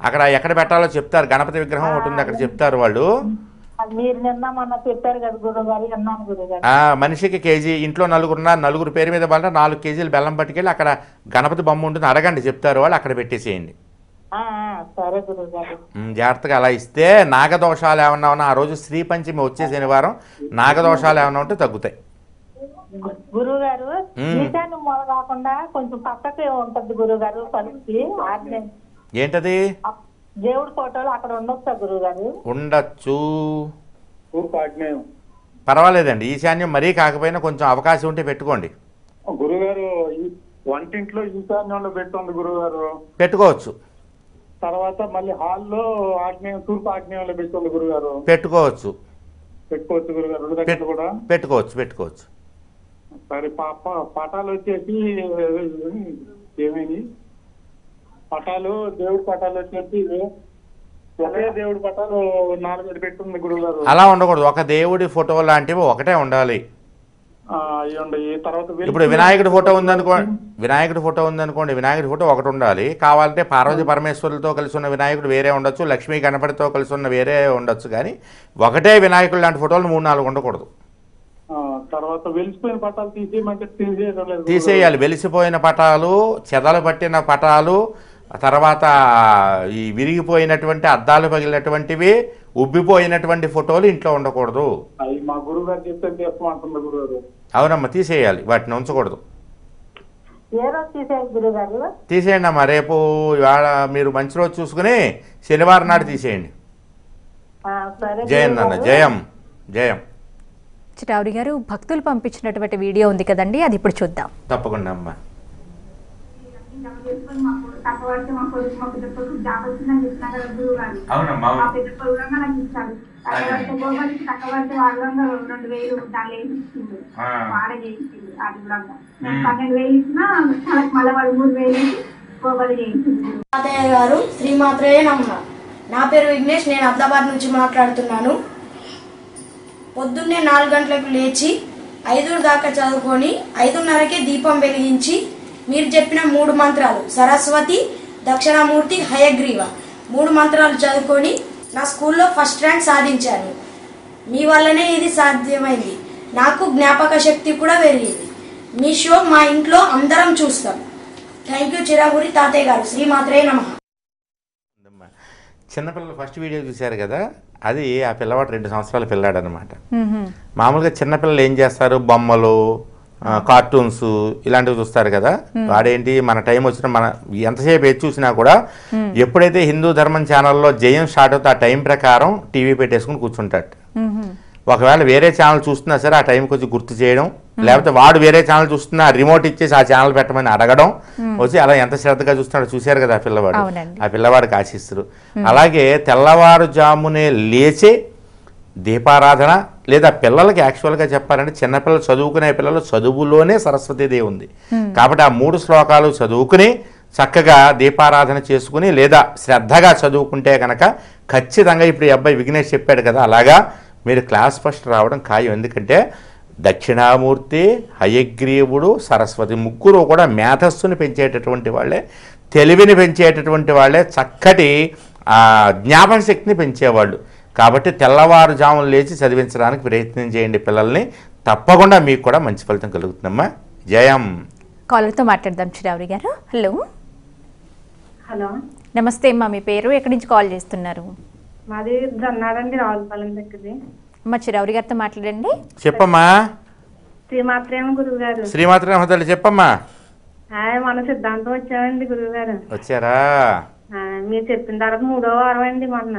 అక్కడ ఎక్కడ పెట్టాలో చెప్తారు. గణపతి విగ్రహం ఉంటుంది అక్కడ చెప్తారు వాళ్ళు. మనిషికి కేజీ, ఇంట్లో నలుగురు పేరు మీద వాళ్ళ 4 కేజీలు బెల్లం పట్టుకెళ్ళి అక్కడ గణపతి బొమ్మ ఉంటుంది అడగండి, చెప్తారు వాళ్ళు, అక్కడ పెట్టేసేయండి. జాగ్రత్తగా అలా ఇస్తే నాగదోషాలు ఏమన్నా ఉన్నా ఆ రోజు శ్రీ పంచమి వచ్చే శనివారం నాగదోషాలు ఏమన్నా ఉంటే తగ్గుతాయి. గురువు గారు ఈశాన్యం మూల కాకుండా కొంచెం పక్కకి ఉంటది గురువు గారు, ఏంటది? దేవుడి ఫోటోలు అక్కడ ఉండొచ్చా గురువు గారు? ఉండొచ్చు, పర్వాలేదండి. ఈశాన్యం మరీ కాకపోయినా కొంచెం అవకాశం ఉంటే పెట్టుకోండి. గురుగారు వంటింట్లో ఈశాన్యంలో పెట్టండి గురుగారు. పెట్టుకోవచ్చు. తర్వాత మళ్ళీ హాల్లో ఆగ్నేయం, తూర్పు ఆగ్నేయంలో పెట్టండి గురుగారు. పెట్టుకోవచ్చు. గురుగారు. పెట్టుకోవచ్చు. సరే పటాలు వచ్చేసి ఏమైంది పటాలు దేవుడి పటాలు వచ్చేసి ఒకే దేవుడి పటాలు 4 పెట్టుంది గురువు గారు. అలా ఉండకూడదు. ఒక దేవుడి ఫోటో లాంటివి ఒకటే ఉండాలి. తర్వాత ఇప్పుడు వినాయకుడి ఫోటో ఉందనుకోండి వినాయకుడి ఫోటో ఒకటి ఉండాలి. కావాలంటే పార్వతీ పరమేశ్వరులతో కలిసి ఉన్న వినాయకుడు వేరే ఉండొచ్చు, లక్ష్మీ గణపతితో కలిసి ఉన్న వేరే ఉండొచ్చు. కానీ ఒకటే వినాయకుడు లాంటి ఫోటోలు 3-4 ఉండకూడదు. తర్వాత వెలిసిపోయిన పటాలు తీసేయాలి. వెలిసిపోయిన పటాలు, చెదలు పట్టిన పటాలు, తర్వాత ఈ విరిగిపోయినటువంటి అద్దాలు పగిలినటువంటివి, ఉబ్బిపోయినటువంటి ఫోటోలు ఇంట్లో ఉండకూడదు. మా గురువు గారు చెప్తే చెప్పమంటుంది గురుగారు. అవునమ్మా, తీసేయాలి. వాటిని ఉంచకూడదు. తీసేయండి అమ్మా. రేపు ఇవాళ మీరు మంచి రోజు చూసుకుని శనివారం నాడు తీసేయండి. జయం నాన్న, జయం జయం. చిరావురి గారు, భక్తులు పంపించినటువంటి వీడియో ఉంది కదండి, అది ఇప్పుడు చూద్దాం. తప్పకుండా అమ్మా. అవునమ్మా. తాతయ్య గారు శ్రీమాత్రే నమః. నా పేరు విఘ్నేష్, నేను అబ్దాబాద్ నుంచి మాట్లాడుతున్నాను. పొద్దున్నే 4 గంటలకు లేచి 5 దాకా చదువుకొని 5:30కే దీపం వెలిగించి మీరు చెప్పిన 3 మంత్రాలు సరస్వతి, దక్షిణామూర్తి, హయగ్రీవ 3 మంత్రాలు చదువుకొని నా స్కూల్లో ఫస్ట్ ర్యాంక్ సాధించాను. మీ వల్లనే ఇది సాధ్యమైంది. నాకు జ్ఞాపక శక్తి కూడా పెరిగింది. మీ షో మా ఇంట్లో అందరం చూస్తాం. థ్యాంక్ యూ చిరావురి తాతయ్య గారు. శ్రీమాత్రే నమః. చిన్నపిల్లలు ఫస్ట్ వీడియో చూశారు కదా, అది ఆ పిల్లవాడు 2 సంవత్సరాల పిల్లాడు అనమాట. మామూలుగా చిన్నపిల్లలు ఏం చేస్తారు, బొమ్మలు, కార్టూన్స్ ఇలాంటివి చూస్తారు కదా. వాడేంటి, మన టైం వచ్చిన మన ఎంతసేపు ఏది చూసినా కూడా ఎప్పుడైతే హిందూ ధర్మం ఛానల్లో జయం స్టార్ట్ అవుతే ఆ టైం ప్రకారం టీవీ పెట్టేసుకుని కూర్చుంటాడు. ఒకవేళ వేరే ఛానల్ చూస్తున్నా సరే ఆ టైం కొంచెం గుర్తు చేయడం, లేకపోతే వాడు వేరే ఛానల్ చూస్తున్నా రిమోట్ ఇచ్చేసి ఆ ఛానల్ పెట్టమని అడగడం వచ్చి అలా ఎంత శ్రద్ధగా చూస్తున్నాడో చూశారు కదా ఆ పిల్లవాడు. ఆ పిల్లవాడికి ఆశిస్తారు. అలాగే తెల్లవారుజామునే లేచే దీపారాధన, లేదా పిల్లలకి యాక్చువల్గా చెప్పాలంటే చిన్నపిల్లలు చదువుకునే పిల్లలు చదువులోనే సరస్వతీదేవి ఉంది కాబట్టి ఆ 3 శ్లోకాలు చదువుకుని చక్కగా దీపారాధన చేసుకుని లేదా శ్రద్ధగా చదువుకుంటే కనుక ఖచ్చితంగా ఇప్పుడు ఈ అబ్బాయి విఘ్నేష్ చెప్పాడు కదా, అలాగా మీరు క్లాస్ ఫస్ట్ రావడం ఖాయం. ఎందుకంటే దక్షిణామూర్తి, హయగ్రీవుడు, సరస్వతి ముగ్గురు కూడా మేధస్సుని పెంచేటటువంటి వాళ్ళే, తెలివిని పెంచేటటువంటి వాళ్ళే, చక్కటి జ్ఞాపక శక్తిని పెంచేవాళ్ళు. కాబట్టి తెల్లవారుజామున లేచి చదివించడానికి ప్రయత్నం చేయండి పిల్లల్ని. తప్పకుండా మీకు కూడా మంచి ఫలితం కలుగుతుందమ్మా. జయం. కాలర్తో మాట్లాడదాం చిరావురి గారు. హలో. హలో, నమస్తే అమ్మా, మీ పేరు, ఎక్కడి నుంచి కాల్ చేస్తున్నారు? మాది జొన్నాడండి, రావులపాలెం దగ్గరది. అమ్మ చిరావురి గారితో మాట్లాడండి. చెప్పమ్మా. శ్రీమాత్రేమ గురువు గారు. శ్రీమాత్రేమ తల్లి చెప్పమ్మా. మన సిద్ధాంతం వచ్చామండి గురువు గారు. వచ్చారా? మీరు చెప్పిన తర్వాత 3వ వారం అండి మొన్న.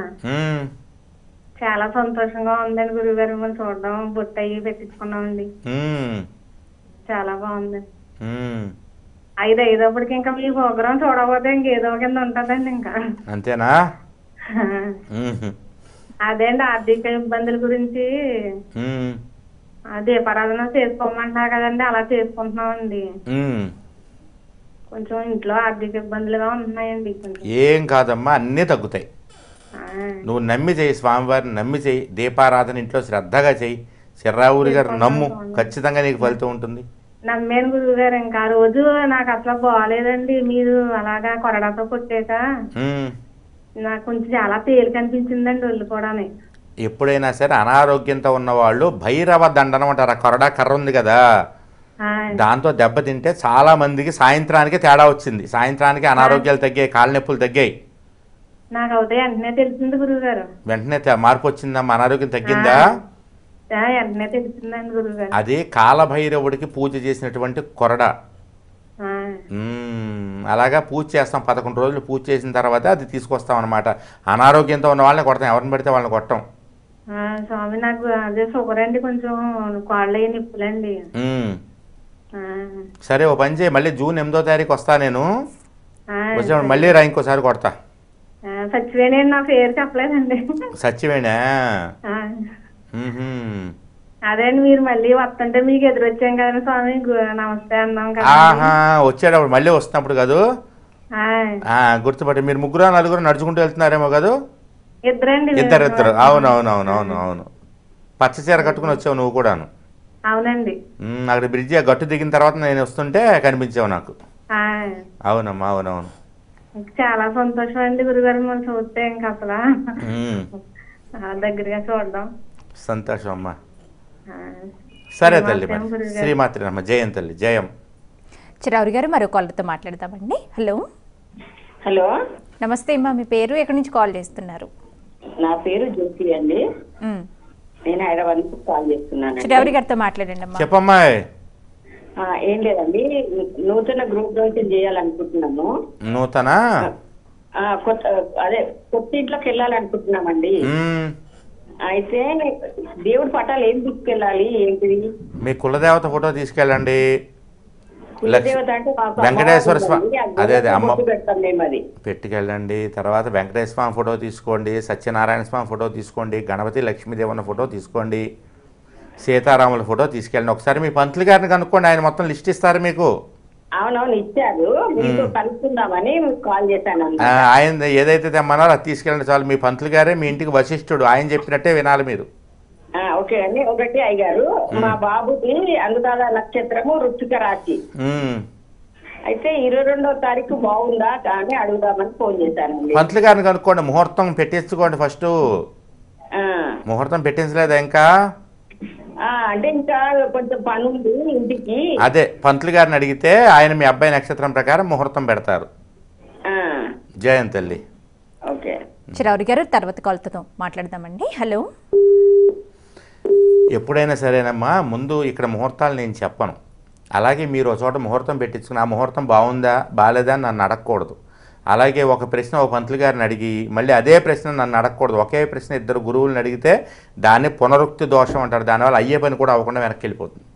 చాలా సంతోషంగా ఉందండి గురువు గారు, మనం చూడడం, బొట్టు అయ్యి పెట్టించుకున్నామండి. చాలా బాగుంది. 5 అయ్యేటప్పటికి ఇంకా మీ ప్రోగ్రాం చూడకపోతే ఇంకేదో కింద ఉంటదండి ఇంకా. అంతేనా? అదే అండి, ఆర్థిక ఇబ్బందుల గురించి దీపారాధన చేసుకోమంటున్నారు కదండి, అలా చేసుకుంటున్నామండి. కొంచెం ఇంట్లో ఆర్థిక ఇబ్బందులుగా ఉంటున్నాయండి. ఏం కాదమ్మా, అన్నీ తగ్గుతాయి. నువ్వు నమ్మి చేయి, స్వామివారిని నమ్మి చేయి, దీపారాధన ఇంట్లో శ్రద్ధగా చేయి. చిర్రావూరి గారు నమ్ము, ఖచ్చితంగా నీకు ఫలితం ఉంటుంది. నమ్మాను గురువు గారు. ఇంకా ఆ రోజు నాకు అసలు బాగాలేదండి, మీరు అలాగా కొరడాతో కొట్టాక నాకు కొంచెం చాలా తేలిక అనిపించిందండి ఒళ్ళు కూడా. ఎప్పుడైనా సరే అనారోగ్యంతో ఉన్నవాళ్ళు భైరవ దండనం అంటారు. ఆ కొరడా కర్ర ఉంది కదా, దాంతో దెబ్బతింటే చాలా మందికి సాయంత్రానికి తేడా వచ్చింది. సాయంత్రానికి అనారోగ్యాలు తగ్గాయి, కాళ్ళ నొప్పులు తగ్గాయి. నాకు అవుతే వెంటనే తెలిసింది గురువు గారు. వెంటనే మార్పు వచ్చిందమ్మా, అనారోగ్యం తగ్గిందా? వెంటనే తెలిసిందండి గురువు గారు. అది కాలభైరవుడికి పూజ చేసినటువంటి కొరడ. అలాగా పూజ చేస్తాం, 11 రోజులు పూజ చేసిన తర్వాత అది తీసుకొస్తాం అనమాట. అనారోగ్యంతో ఉన్న వాళ్ళని కొడతాం, ఎవరిని పడితే వాళ్ళని కొట్టం. స్వామి, నాకు అదే షుగర్ అండి, కొంచెం కాళ్ళు అయ్యి నిప్పులండి. సరే, ఓ పని చేయి, మళ్ళీ జూన్ 8వ తారీఖు వస్తా నేను. వచ్చినప్పుడు మళ్ళీ రా, ఇంకోసారి కొడతా. సచివేణి నా పేరు చెప్పలేదండి. సచివేణా? అదే అండి మీరు మళ్ళీ వస్తుంటే మీకు ఎదురొచ్చాం కదా స్వామి నమస్తే అన్నాం కదా. ఆహా, వచ్చేటప్పుడు మళ్ళీ వస్తున్నప్పుడు కాదు. గుర్తుపట్టి మీరు 3-4 నడుచుకుంటూ వెళ్తున్నారేమో కాదు. ఇద్దరు. అవును. పచ్చ చీర కట్టుకుని వచ్చావు నువ్వు కూడాను. అవునండి. అక్కడ బ్రిడ్జి గట్టు దిగిన తర్వాత నేను వస్తుంటే కనిపించావు నాకు. అవునమ్మా, అవునవును. చాలా సంతోషం అండి గురుగారు మనం చూస్తే ఇంకా అసలు దగ్గరగా చూడడం సంతోషం అమ్మా. సరే తల్లి, శ్రీమాత్రి అమ్మ. జయం తల్లి, జయం. చిరావురి గారు మరో కాలర్తో మాట్లాడదామండి. హలో. హలో, నమస్తే అమ్మా, మీ పేరు ఎక్కడి నుంచి కాల్ చేస్తున్నారు? నా పేరు జ్యోతి అండి. నేను హైదరాబాద్ నుంచి కాల్ చేస్తున్నాను. చిరావురి గారితో మాట్లాడండి అమ్మా. చెప్పమ్మా. ఏం లేదండి, నూతన గ్రూప్ ప్రవేశం చేయాలనుకుంటున్నాము. నూతన అదే కొత్త ఇంట్లోకి వెళ్ళాలనుకుంటున్నామండి. అయితే దేవుడి పటాలు ఏం తీసుకెళ్ళాలి, ఏంటిది? మీ కులదేవత ఫోటో తీసుకెళ్ళండి. కులదేవత అంటే వెంకటేశ్వర స్వామి, అదే అమ్మ పెట్టుకెళ్ళండి. తర్వాత వెంకటేశ్వర స్వామి ఫోటో తీసుకోండి, సత్యనారాయణ స్వామి ఫోటో తీసుకోండి, గణపతి లక్ష్మీదేవన్న ఫోటో తీసుకోండి, సీతారాముల ఫోటో తీసుకెళ్ళండి. ఒకసారి మీ పంతులు గారిని కనుక్కోండి, ఆయన మొత్తం లిస్ట్ ఇస్తారు మీకు. అవునవును, ఇచ్చారు. మీతో కలుసుకుందామని కాల్ చేశాను. ఆయన ఏదైతే తెమ్మన్నారో అది తీసుకెళ్ళండి చాలు. మీ పంతులు గారే మీ ఇంటికి వశిష్ఠుడు, ఆయన చెప్పినట్టే వినాలి మీరు. ఓకే అండి. ఒకటి అయ్యారు, మా బాబుకి అనురాధ నక్షత్రము వృశ్చిక రాశి. అయితే 22వ తారీఖు బాగుందా కానీ అడుగుదామని ఫోన్ చేశాను. పంతులు గారిని కనుక్కోండి, ముహూర్తం పెట్టించుకోండి ఫస్ట్. ముహూర్తం పెట్టించలేదా ఇంకా? అంటే ఇంకా కొంచెం పని ఉంది ఇంటికి. అదే పంతులు గారిని అడిగితే ఆయన మీ అబ్బాయి నక్షత్రం ప్రకారం ముహూర్తం పెడతారు. జయం తల్లి. ఓకే. చిరావురి గారు తర్వాత కాల్తో మాట్లాడదామండి. హలో. ఎప్పుడైనా సరేనమ్మా, ముందు ఇక్కడ ముహూర్తాలు నేను చెప్పను. అలాగే మీరు ఒక చోట ముహూర్తం పెట్టించుకుని ఆ ముహూర్తం బాగుందా బాగాలేదా అని నన్ను అడగకూడదు. అలాగే ఒక ప్రశ్న ఒక పంతులు గారిని అడిగి మళ్ళీ అదే ప్రశ్న నన్ను అడగకూడదు. ఒకే ప్రశ్న 2 గురువులను అడిగితే దాన్ని పునరుక్తి దోషం అంటారు. దానివల్ల అయ్యే పని కూడా అవ్వకుండా వెనక్కి వెళ్ళిపోతుంది.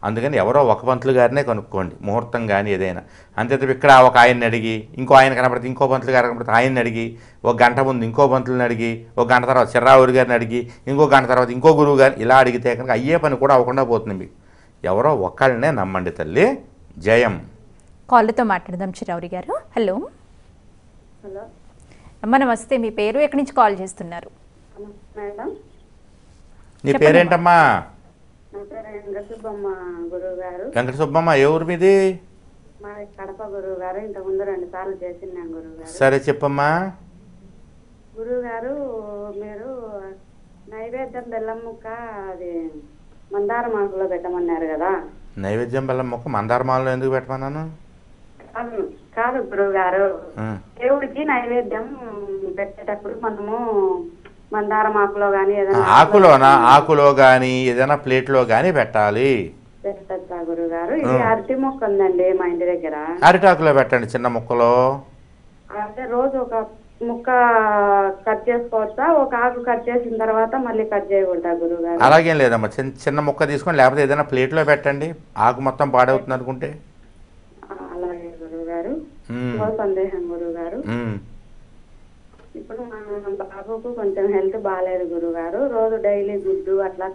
అందుకని ఎవరో ఒక పంతులు గారినే కనుక్కోండి ముహూర్తం కానీ ఏదైనా. అంతే ఇక్కడ ఒక ఆయన్ని అడిగి, ఇంకో ఆయన కనపడితే ఇంకో పంతులు గారు కనపడితే ఆయన్ని అడిగి, ఒక గంట ముందు ఇంకో పంతులను అడిగి, ఒక గంట తర్వాత చిర్రావురి గారిని అడిగి, ఇంకో గంట తర్వాత ఇంకో గురువు గారు, ఇలా అడిగితే కనుక అయ్యే పని కూడా అవ్వకుండా పోతుంది మీకు. ఎవరో ఒకళ్ళనే నమ్మండి తల్లి. జయం. కాల్తో మాట్లాడదాం చిరావురి గారు. హలో. హలో అమ్మ, నమస్తే. మీ పేరు ఎక్కడి నుంచి కాల్ చేస్తున్నారు? మేడం. నీ పేరేంటమ్మా? నా పేరు వెంకట సుబ్బమ్మ గురువు గారు. వెంకట సుబ్బమ్మ, ఏ ఊరు మీది? మాది కడప గురువు గారు. ఇంతకుముందు 2 సార్లు చేసినాం గురువు గారు. సరే చెప్పమ్మా. గురువు గారు, మీరు నైవేద్యం బెల్లం ముక్క అది మందార మాకులో పెట్టమన్నారు కదా. నైవేద్యం బెల్లం ముక్క మందార మాలలో ఎందుకు పెట్టమన్నాను? కాదు గురువు గారు, దేవుడికి నైవేద్యం పెట్టేటప్పుడు మనము మందారం ఆకులో గానీ ఏదైనా ఆకులో గానీ ఏదైనా ప్లేట్లో గానీ పెట్టాలి. పెట్టచ్చా గురువు గారు? ఇది అరటి మొక్క ఉందండి మా ఇంటి దగ్గర. అరిటాకులో పెట్టండి, చిన్న ముక్కలో. అంటే రోజు ఒక ముక్క కట్ చేసుకోవచ్చా? ఒక ఆకు కట్ చేసిన తర్వాత మళ్ళీ కట్ చేయకూడదా గురువు గారు? అలాగేం లేదమ్మా, చిన్న ముక్క తీసుకొని లేకపోతే ఏదైనా ప్లేట్లో పెట్టండి. ఆకు మొత్తం పాడవుతుంది అనుకుంటే. అలాగే గురువు గారు. సందేహం గురువు గారు, ఇప్పుడు మా బాబుకు కొంచెం హెల్త్ బాగాలేదు గురువు గారు. రోజు డైలీ గుడ్డు అట్లా.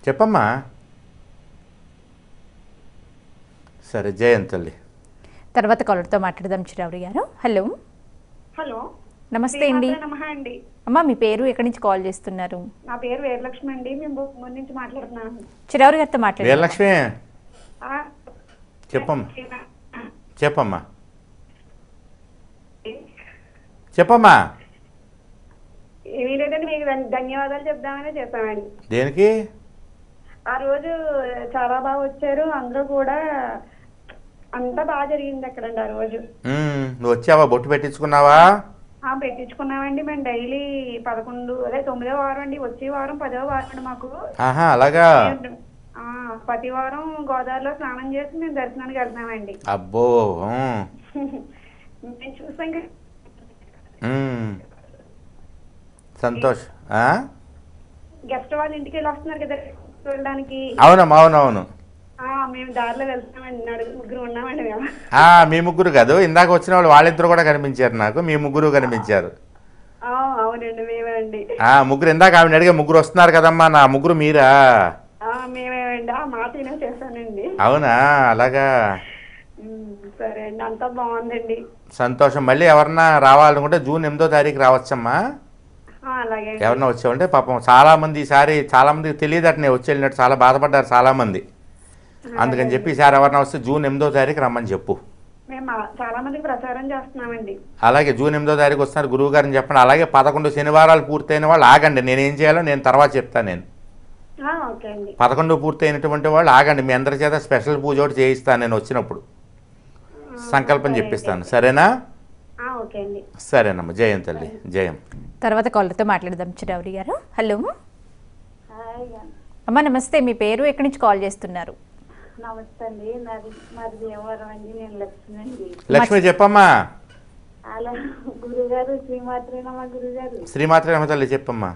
చెప్పమ్మా. సరే, జయంతల్లి. తర్వాత కాలర్తో మాట్లాడదాం చిరావురి గారు. హలో. హలో, నమస్తే అండి. అమ్మా, మీ పేరు ఎక్కడి నుంచి కాల్ చేస్తున్నారు? నా పేరు వీరలక్ష్మి అండి. మేము ముందు నుంచి మాట్లాడుతున్నాను. చిరావురి గారితో మాట్లాడు. వీరలక్ష్మి, చెప్పమ్మా. చెప్పమ్మా. చెప్పమ్మా. ఏమీ లేదండి, మీకు ధన్యవాదాలు చెప్దామని చెప్పామండి. దేనికి? ఆ రోజు చాలా బాగా వచ్చారు అందరూ కూడా, అంతా బాగా జరిగింది అక్కడండి ఆ రోజు. నువ్వు వచ్చావా? బొట్టు పెట్టించుకున్నావా? పెట్టించుకున్నామండి. మేము డైలీ 9వ వారం అండి, వచ్చే వారం 10వ వారం అండి మాకు. అలాగా? ప్రతి వారం గోదావరిలో స్నానం చేసి మేము దర్శనానికి వెళ్తున్నామండి. అబ్బో, మేము చూసాం. సంతోష్. గెస్ట్ వాళ్ళ ఇంటికి వెళ్ళి వస్తున్నారు కదా చూడడానికి. అవునవును. మేము దారిలో వెళ్తామండి. 4 ఉన్నామండి మేము. మీ ముగ్గురు కాదు, ఇందాక వచ్చిన వాళ్ళు వాళ్ళిద్దరు కూడా కనిపించారు నాకు. మీ ముగ్గురు కనిపించారు. అవునండి, మేము మేమేమండి. ముగ్గురు ఇందాక ఆవిడ అడిగే ముగ్గురు వస్తున్నారు కదమ్మా, నా ముగ్గురు మీరా? మేమేమండి, ఆ మాట చేశానండి. అవునా, అలాగా. సరే అండి, అంతా బాగుందండి. సంతోషం. మళ్ళీ ఎవరన్నా రావాలనుకుంటే జూన్ 8వ తారీఖు రావచ్చమ్మా. అలాగే ఎవరన్నా వచ్చామంటే పాపం చాలామంది ఈసారి చాలామందికి తెలియదట నేను వచ్చి వెళ్ళినట్టు, చాలా బాధపడ్డారు చాలామంది. అందుకని చెప్పి ఈసారి ఎవరన్నా వస్తే జూన్ 8వ తారీఖు రమ్మని చెప్పు. మేము చాలా మందికి ప్రచారం చేస్తున్నామండి. అలాగే జూన్ 8వ తారీఖు వస్తున్నారు గురువు గారిని చెప్పండి. అలాగే 11 శనివారాలు పూర్తయిన వాళ్ళు ఆగండి, నేనేం చేయాలో నేను తర్వాత చెప్తాను. నేను 11 పూర్తయినటువంటి వాళ్ళు ఆగండి, మీ అందరి చేత స్పెషల్ పూజ ఒకటి చేయిస్తాను నేను వచ్చినప్పుడు, సంకల్పం చెప్పిస్తాను. సరేనా? సరేనమ్మా. జయం తల్లి, జయం. తర్వాత కాలర్తో మాట్లాడదాం చిరావరి గారు. హలో అమ్మా, నమస్తే. మీ పేరు, ఎక్కడి నుంచి కాల్ చేస్తున్నారు? నమస్తే అండి, మాది దేవవరం అండి. నేను లక్ష్మి అండి. లక్ష్మి చెప్పమ్మా. అలా గురుగారు, శ్రీమాత్రేనమ్మా గురుగారు. శ్రీమాత్రేనమ్మ తల్లి చెప్పమ్మా.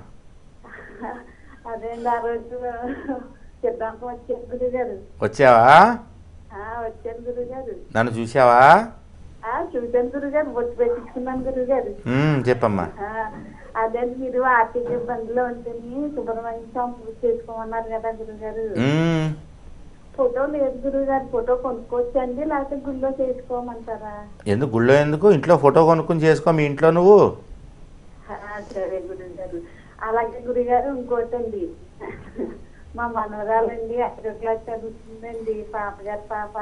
అదే అండి, ఆ రోజు సిద్ధాంతం వచ్చాను గురుగారు. వచ్చావా? వచ్చాను గురుగారు. నన్ను చూసావా? చూశాను గురుగారు, బొట్టు పెట్టించుకున్నాను గురుగారు. చెప్పమ్మా. అదే మీరు ఆర్థిక ఇబ్బందిలో ఉంటేని సుబ్రహ్మణ్య స్వామి పూజ చేసుకోమన్నారు కదా గురుగారు. ఫోటో లేదు గురుగారు, ఫోటో కొనుక్కోవచ్చండి లేకపోతే గుళ్ళో చేసుకోమంటారా? ఎందుకు గుళ్ళో, ఎందుకు ఇంట్లో ఫోటో కొనుక్కొని చేసుకో మీ ఇంట్లో నువ్వు. సరే గురుగారు. అలాగే గురుగారు ఇంకోటండి, మా మనవరాలండి 5వ క్లాస్ చదువుతుందండి, పాపగారు పాప.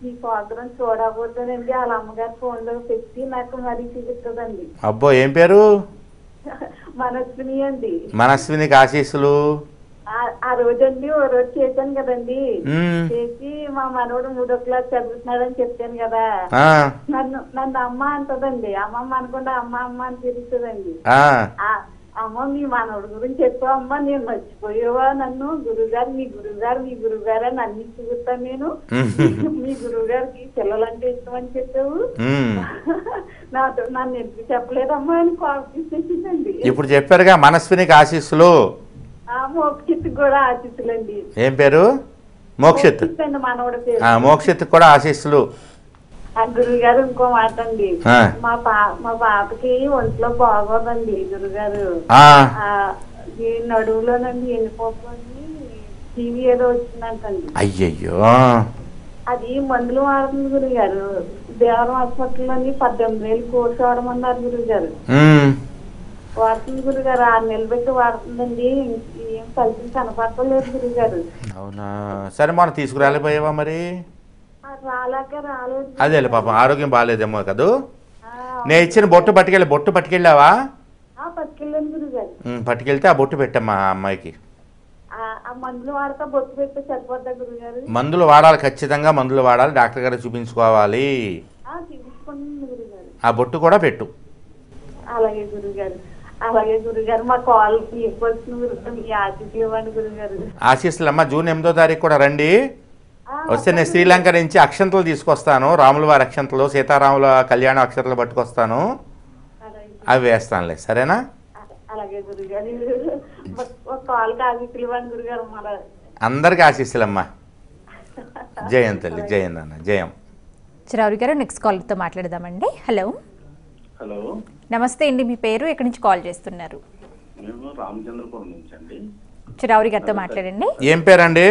ఈ ప్రోగ్రాం చూడబోతానండి, వాళ్ళ అమ్మగారు ఫోన్ లో పెట్టి నాకు మరీ చూపిస్తుందండి. అబ్బో, ఏం పేరు? మనస్విని అండి. మనస్వినికి ఆశీస్సులు. ఆ రోజండి ఓ రోజు చేశాను కదండి, చేసి మా మనవడు 3వ క్లాస్ చదువుతున్నాడని చెప్పాను కదా, నన్ను అమ్మ అంటదండి. అమ్మమ్మ అనుకుంటే అమ్మ అమ్మ అని పిలుస్తుందండి. అమ్మ మీ మనవడు గురించి చెప్పావు అమ్మ, నేను మర్చిపోయావా నన్ను? గురుగారు మీ గురుగారు అని అన్ని చూస్తాను నేను. మీ గురుగారికి పిల్లలంటే ఇష్టం అని చెప్పావు, నన్ను ఎందుకు చెప్పలేదమ్మా అని కోపేసేసిందండి. ఇప్పుడు చెప్పారుగా మనస్వినికి ఆశీస్సులు. మోక్షిత్ కూడా ఆశీస్సులండి. ఏం పేరు? మోక్షిత్. మనవడి పేరు మోక్షిత్ కూడా ఆశీస్సులు. గురుగారు ఇంకో మాట అండి, మా పాపకి ఒంట్లో బాగోదండి గురుగారు. ఈ నడువులోనండి ఎన్నిపోతుంది, టీవీ ఏదో వచ్చిందంటండి. అయ్యయ్యో. అది మందులు వాడుతుంది గురుగారు. దేవరం హాస్పిటల్లోని 18,000 కోర్సు వాడమన్నారు గురుగారు. వాడుతుంది గురుగారు, 6 నెలలు పెట్టి వాడుతుందండి. ఏం ఫలితం కనపడలేదు గురుగారు. అవునా? సరే, మనం తీసుకురాలేపోయావా మరి? రాలేదు. అదేలే, పాపం ఆరోగ్యం బాగాలేదేమో కదూ. నేను ఇచ్చిన బొట్టు పట్టుకెళ్ళావా? పట్టుకెళ్ళాను గురుగారు. పట్టుకెళ్తే ఆ బొట్టు పెట్టమ్మా ఆ అమ్మాయికి. మందులు వాడతా బొట్టు పెడితే సరిపోద్దా గురుగారు? మందులు వాడాలి, ఖచ్చితంగా మందులు వాడాలి, డాక్టర్ గారు చూపించుకోవాలి. ఆ బొట్టు కూడా పెట్టు. అలాగే గురుగారు. మా కాల్ మీ ఆశీస్సులు ఇవ్వండి గురుగారు. ఆశీస్సులు అమ్మా. జూన్ 8వ తారీఖు కూడా రండి. వస్తే నేను శ్రీలంక నుంచి అక్షంతలు తీసుకొస్తాను, రాముల వారి అక్షంతలు, సీతారాముల కళ్యాణ అక్షంతలు పట్టుకొస్తాను, అవి వేస్తానులే. సరేనా? అలాగే గురుగారు. ఆశీస్సులు ఇవ్వండి గురుగారు. అందరికీ ఆశీస్సులమ్మా. జయం తల్లి, జయం నాన్న, జయం. చిరావరి గారు, నెక్స్ట్ కాల్తో మాట్లాడదామండి. హలో నమస్తే అండి, మీ పేరు, ఎక్కడి నుంచి కాల్ చేస్తున్నారు? రామచంద్రపురం నుంచి అండి. చిరావరి గారితో మాట్లాడండి. ఏం పేరండి?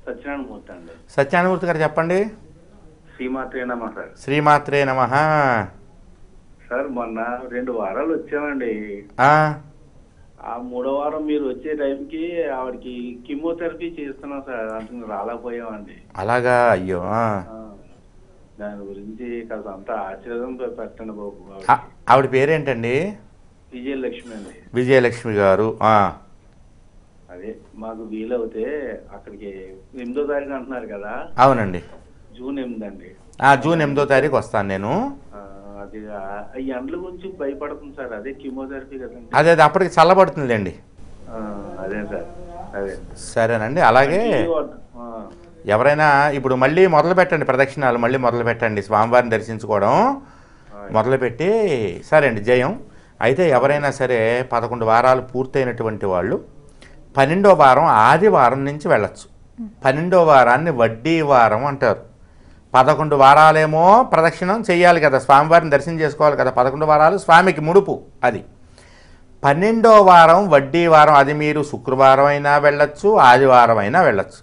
సత్యనారాయణమూర్తి అండి. సత్యనారాయణమూర్తి గారు చెప్పండి. శ్రీమాత్రే నమః సార్. శ్రీమాత్రే నమః. సార్ మొన్న 2 వారాలు వచ్చామండి. ఆ 3వ వారం మీరు వచ్చే టైంకి ఆవిడకి కీమోథెరపీ చేస్తున్నాం సార్, అందుకు రాలేకపోయామండి. అలాగా? అయ్యో. దాని గురించి కాస్త అంతా ఆశీర్వాదం పెట్టండి బాబు. ఆవిడ పేరేంటండి? విజయలక్ష్మి అండి. విజయలక్ష్మి గారు. అదే మాకు వీలవుతే అక్కడికి 8వ తారీఖు అంటున్నారు కదా? అవునండి, జూన్ 8 అండి. జూన్ 8వ తారీఖు వస్తాను నేను. అది ఈ ఎండల గురించి భయపడుతుంది సార్, అదే కీమోథెరపీ కదండి. అదే అప్పటికి చల్లబడుతుందండి. అదే సార్, అదే. సరేనండి. అలాగే ఎవరైనా ఇప్పుడు మళ్ళీ మొదలు పెట్టండి, ప్రదక్షిణాలు మళ్ళీ మొదలు పెట్టండి, స్వామివారిని దర్శించుకోవడం మొదలుపెట్టి. సరే అండి, జయం. అయితే ఎవరైనా సరే 11 వారాలు పూర్తయినటువంటి వాళ్ళు 12వ వారం ఆదివారం నుంచి వెళ్ళచ్చు. 12వ వారాన్ని వడ్డీ వారం అంటారు. 11 వారాలేమో ప్రదక్షిణం చేయాలి కదా, స్వామివారిని దర్శనం చేసుకోవాలి కదా. 11 వారాలు స్వామికి ముడుపు. అది 12వ వారం వడ్డీ వారం, అది మీరు శుక్రవారం అయినా వెళ్ళొచ్చు, ఆదివారం అయినా వెళ్ళొచ్చు.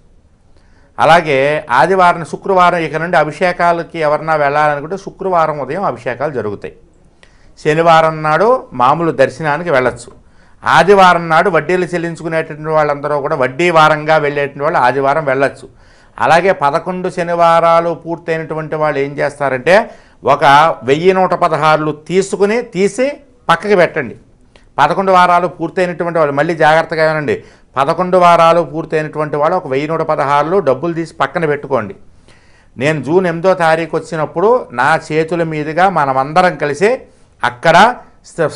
అలాగే ఆదివారం శుక్రవారం ఇక నుండి అభిషేకాలకి ఎవరన్నా వెళ్ళాలనుకుంటే శుక్రవారం ఉదయం అభిషేకాలు జరుగుతాయి. శనివారం నాడు మామూలు దర్శనానికి వెళ్ళొచ్చు. ఆదివారం నాడు వడ్డీలు చెల్లించుకునేటువంటి వాళ్ళందరూ కూడా వడ్డీ వారంగా వెళ్ళేటువంటి వాళ్ళు ఆదివారం వెళ్ళొచ్చు. అలాగే 11 శనివారాలు పూర్తయినటువంటి వాళ్ళు ఏం చేస్తారంటే ఒక 1116 తీసి పక్కకి పెట్టండి. 11 వారాలు పూర్తయినటువంటి వాళ్ళు మళ్ళీ జాగ్రత్తగా వినండి. 11 వారాలు పూర్తయినటువంటి వాళ్ళు ఒక 1116 డబ్బులు తీసి పక్కన పెట్టుకోండి. నేను జూన్ 8వ తారీఖు వచ్చినప్పుడు నా చేతుల మీదుగా మనమందరం కలిసి అక్కడ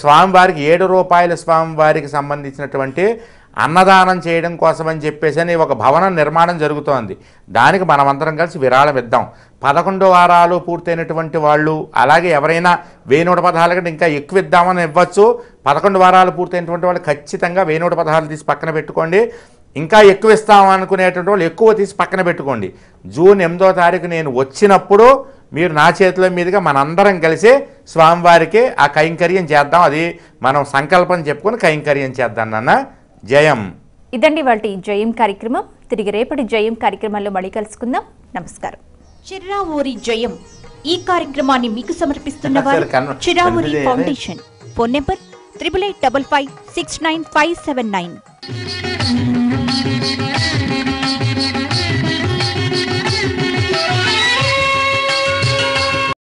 స్వామివారికి 7 రూపాయల స్వామివారికి సంబంధించినటువంటి అన్నదానం చేయడం కోసమని చెప్పేసి ఒక భవనం నిర్మాణం జరుగుతోంది. దానికి మనమందరం కలిసి విరాళం ఇద్దాం. 11 వారాలు పూర్తయినటువంటి వాళ్ళు, అలాగే ఎవరైనా 1116 కంటే ఇంకా ఎక్కువ ఇద్దామని ఇవ్వచ్చు. 11 వారాలు పూర్తయినటువంటి వాళ్ళు ఖచ్చితంగా 1116 తీసి పక్కన పెట్టుకోండి. ఇంకా ఎక్కువ ఇస్తామనుకునేటువంటి వాళ్ళు ఎక్కువ తీసి పక్కన పెట్టుకోండి. జూన్ 8వ తారీఖు నేను వచ్చినప్పుడు మీరు నా చేతుల మీదుగా మనందరం కలిసి స్వామివారికి ఆ కైంకర్యం చేద్దాం. అది మనం సంకల్పం చెప్పుకొని కైంకర్యం చేద్దాం నాన్న. జయం. ఇదండి వాటి జయం కార్యక్రమం. తిరిగి రేపటి జయం కార్యక్రమంలో మళ్ళీ కలుసుకుందాం. నమస్కారం. చిర్రావూరి జయం ఈ కార్యక్రమాన్ని మీకు సమర్పిస్తున్న వారు చిర్రావూరి ఫౌండేషన్. Phone number 8855569579.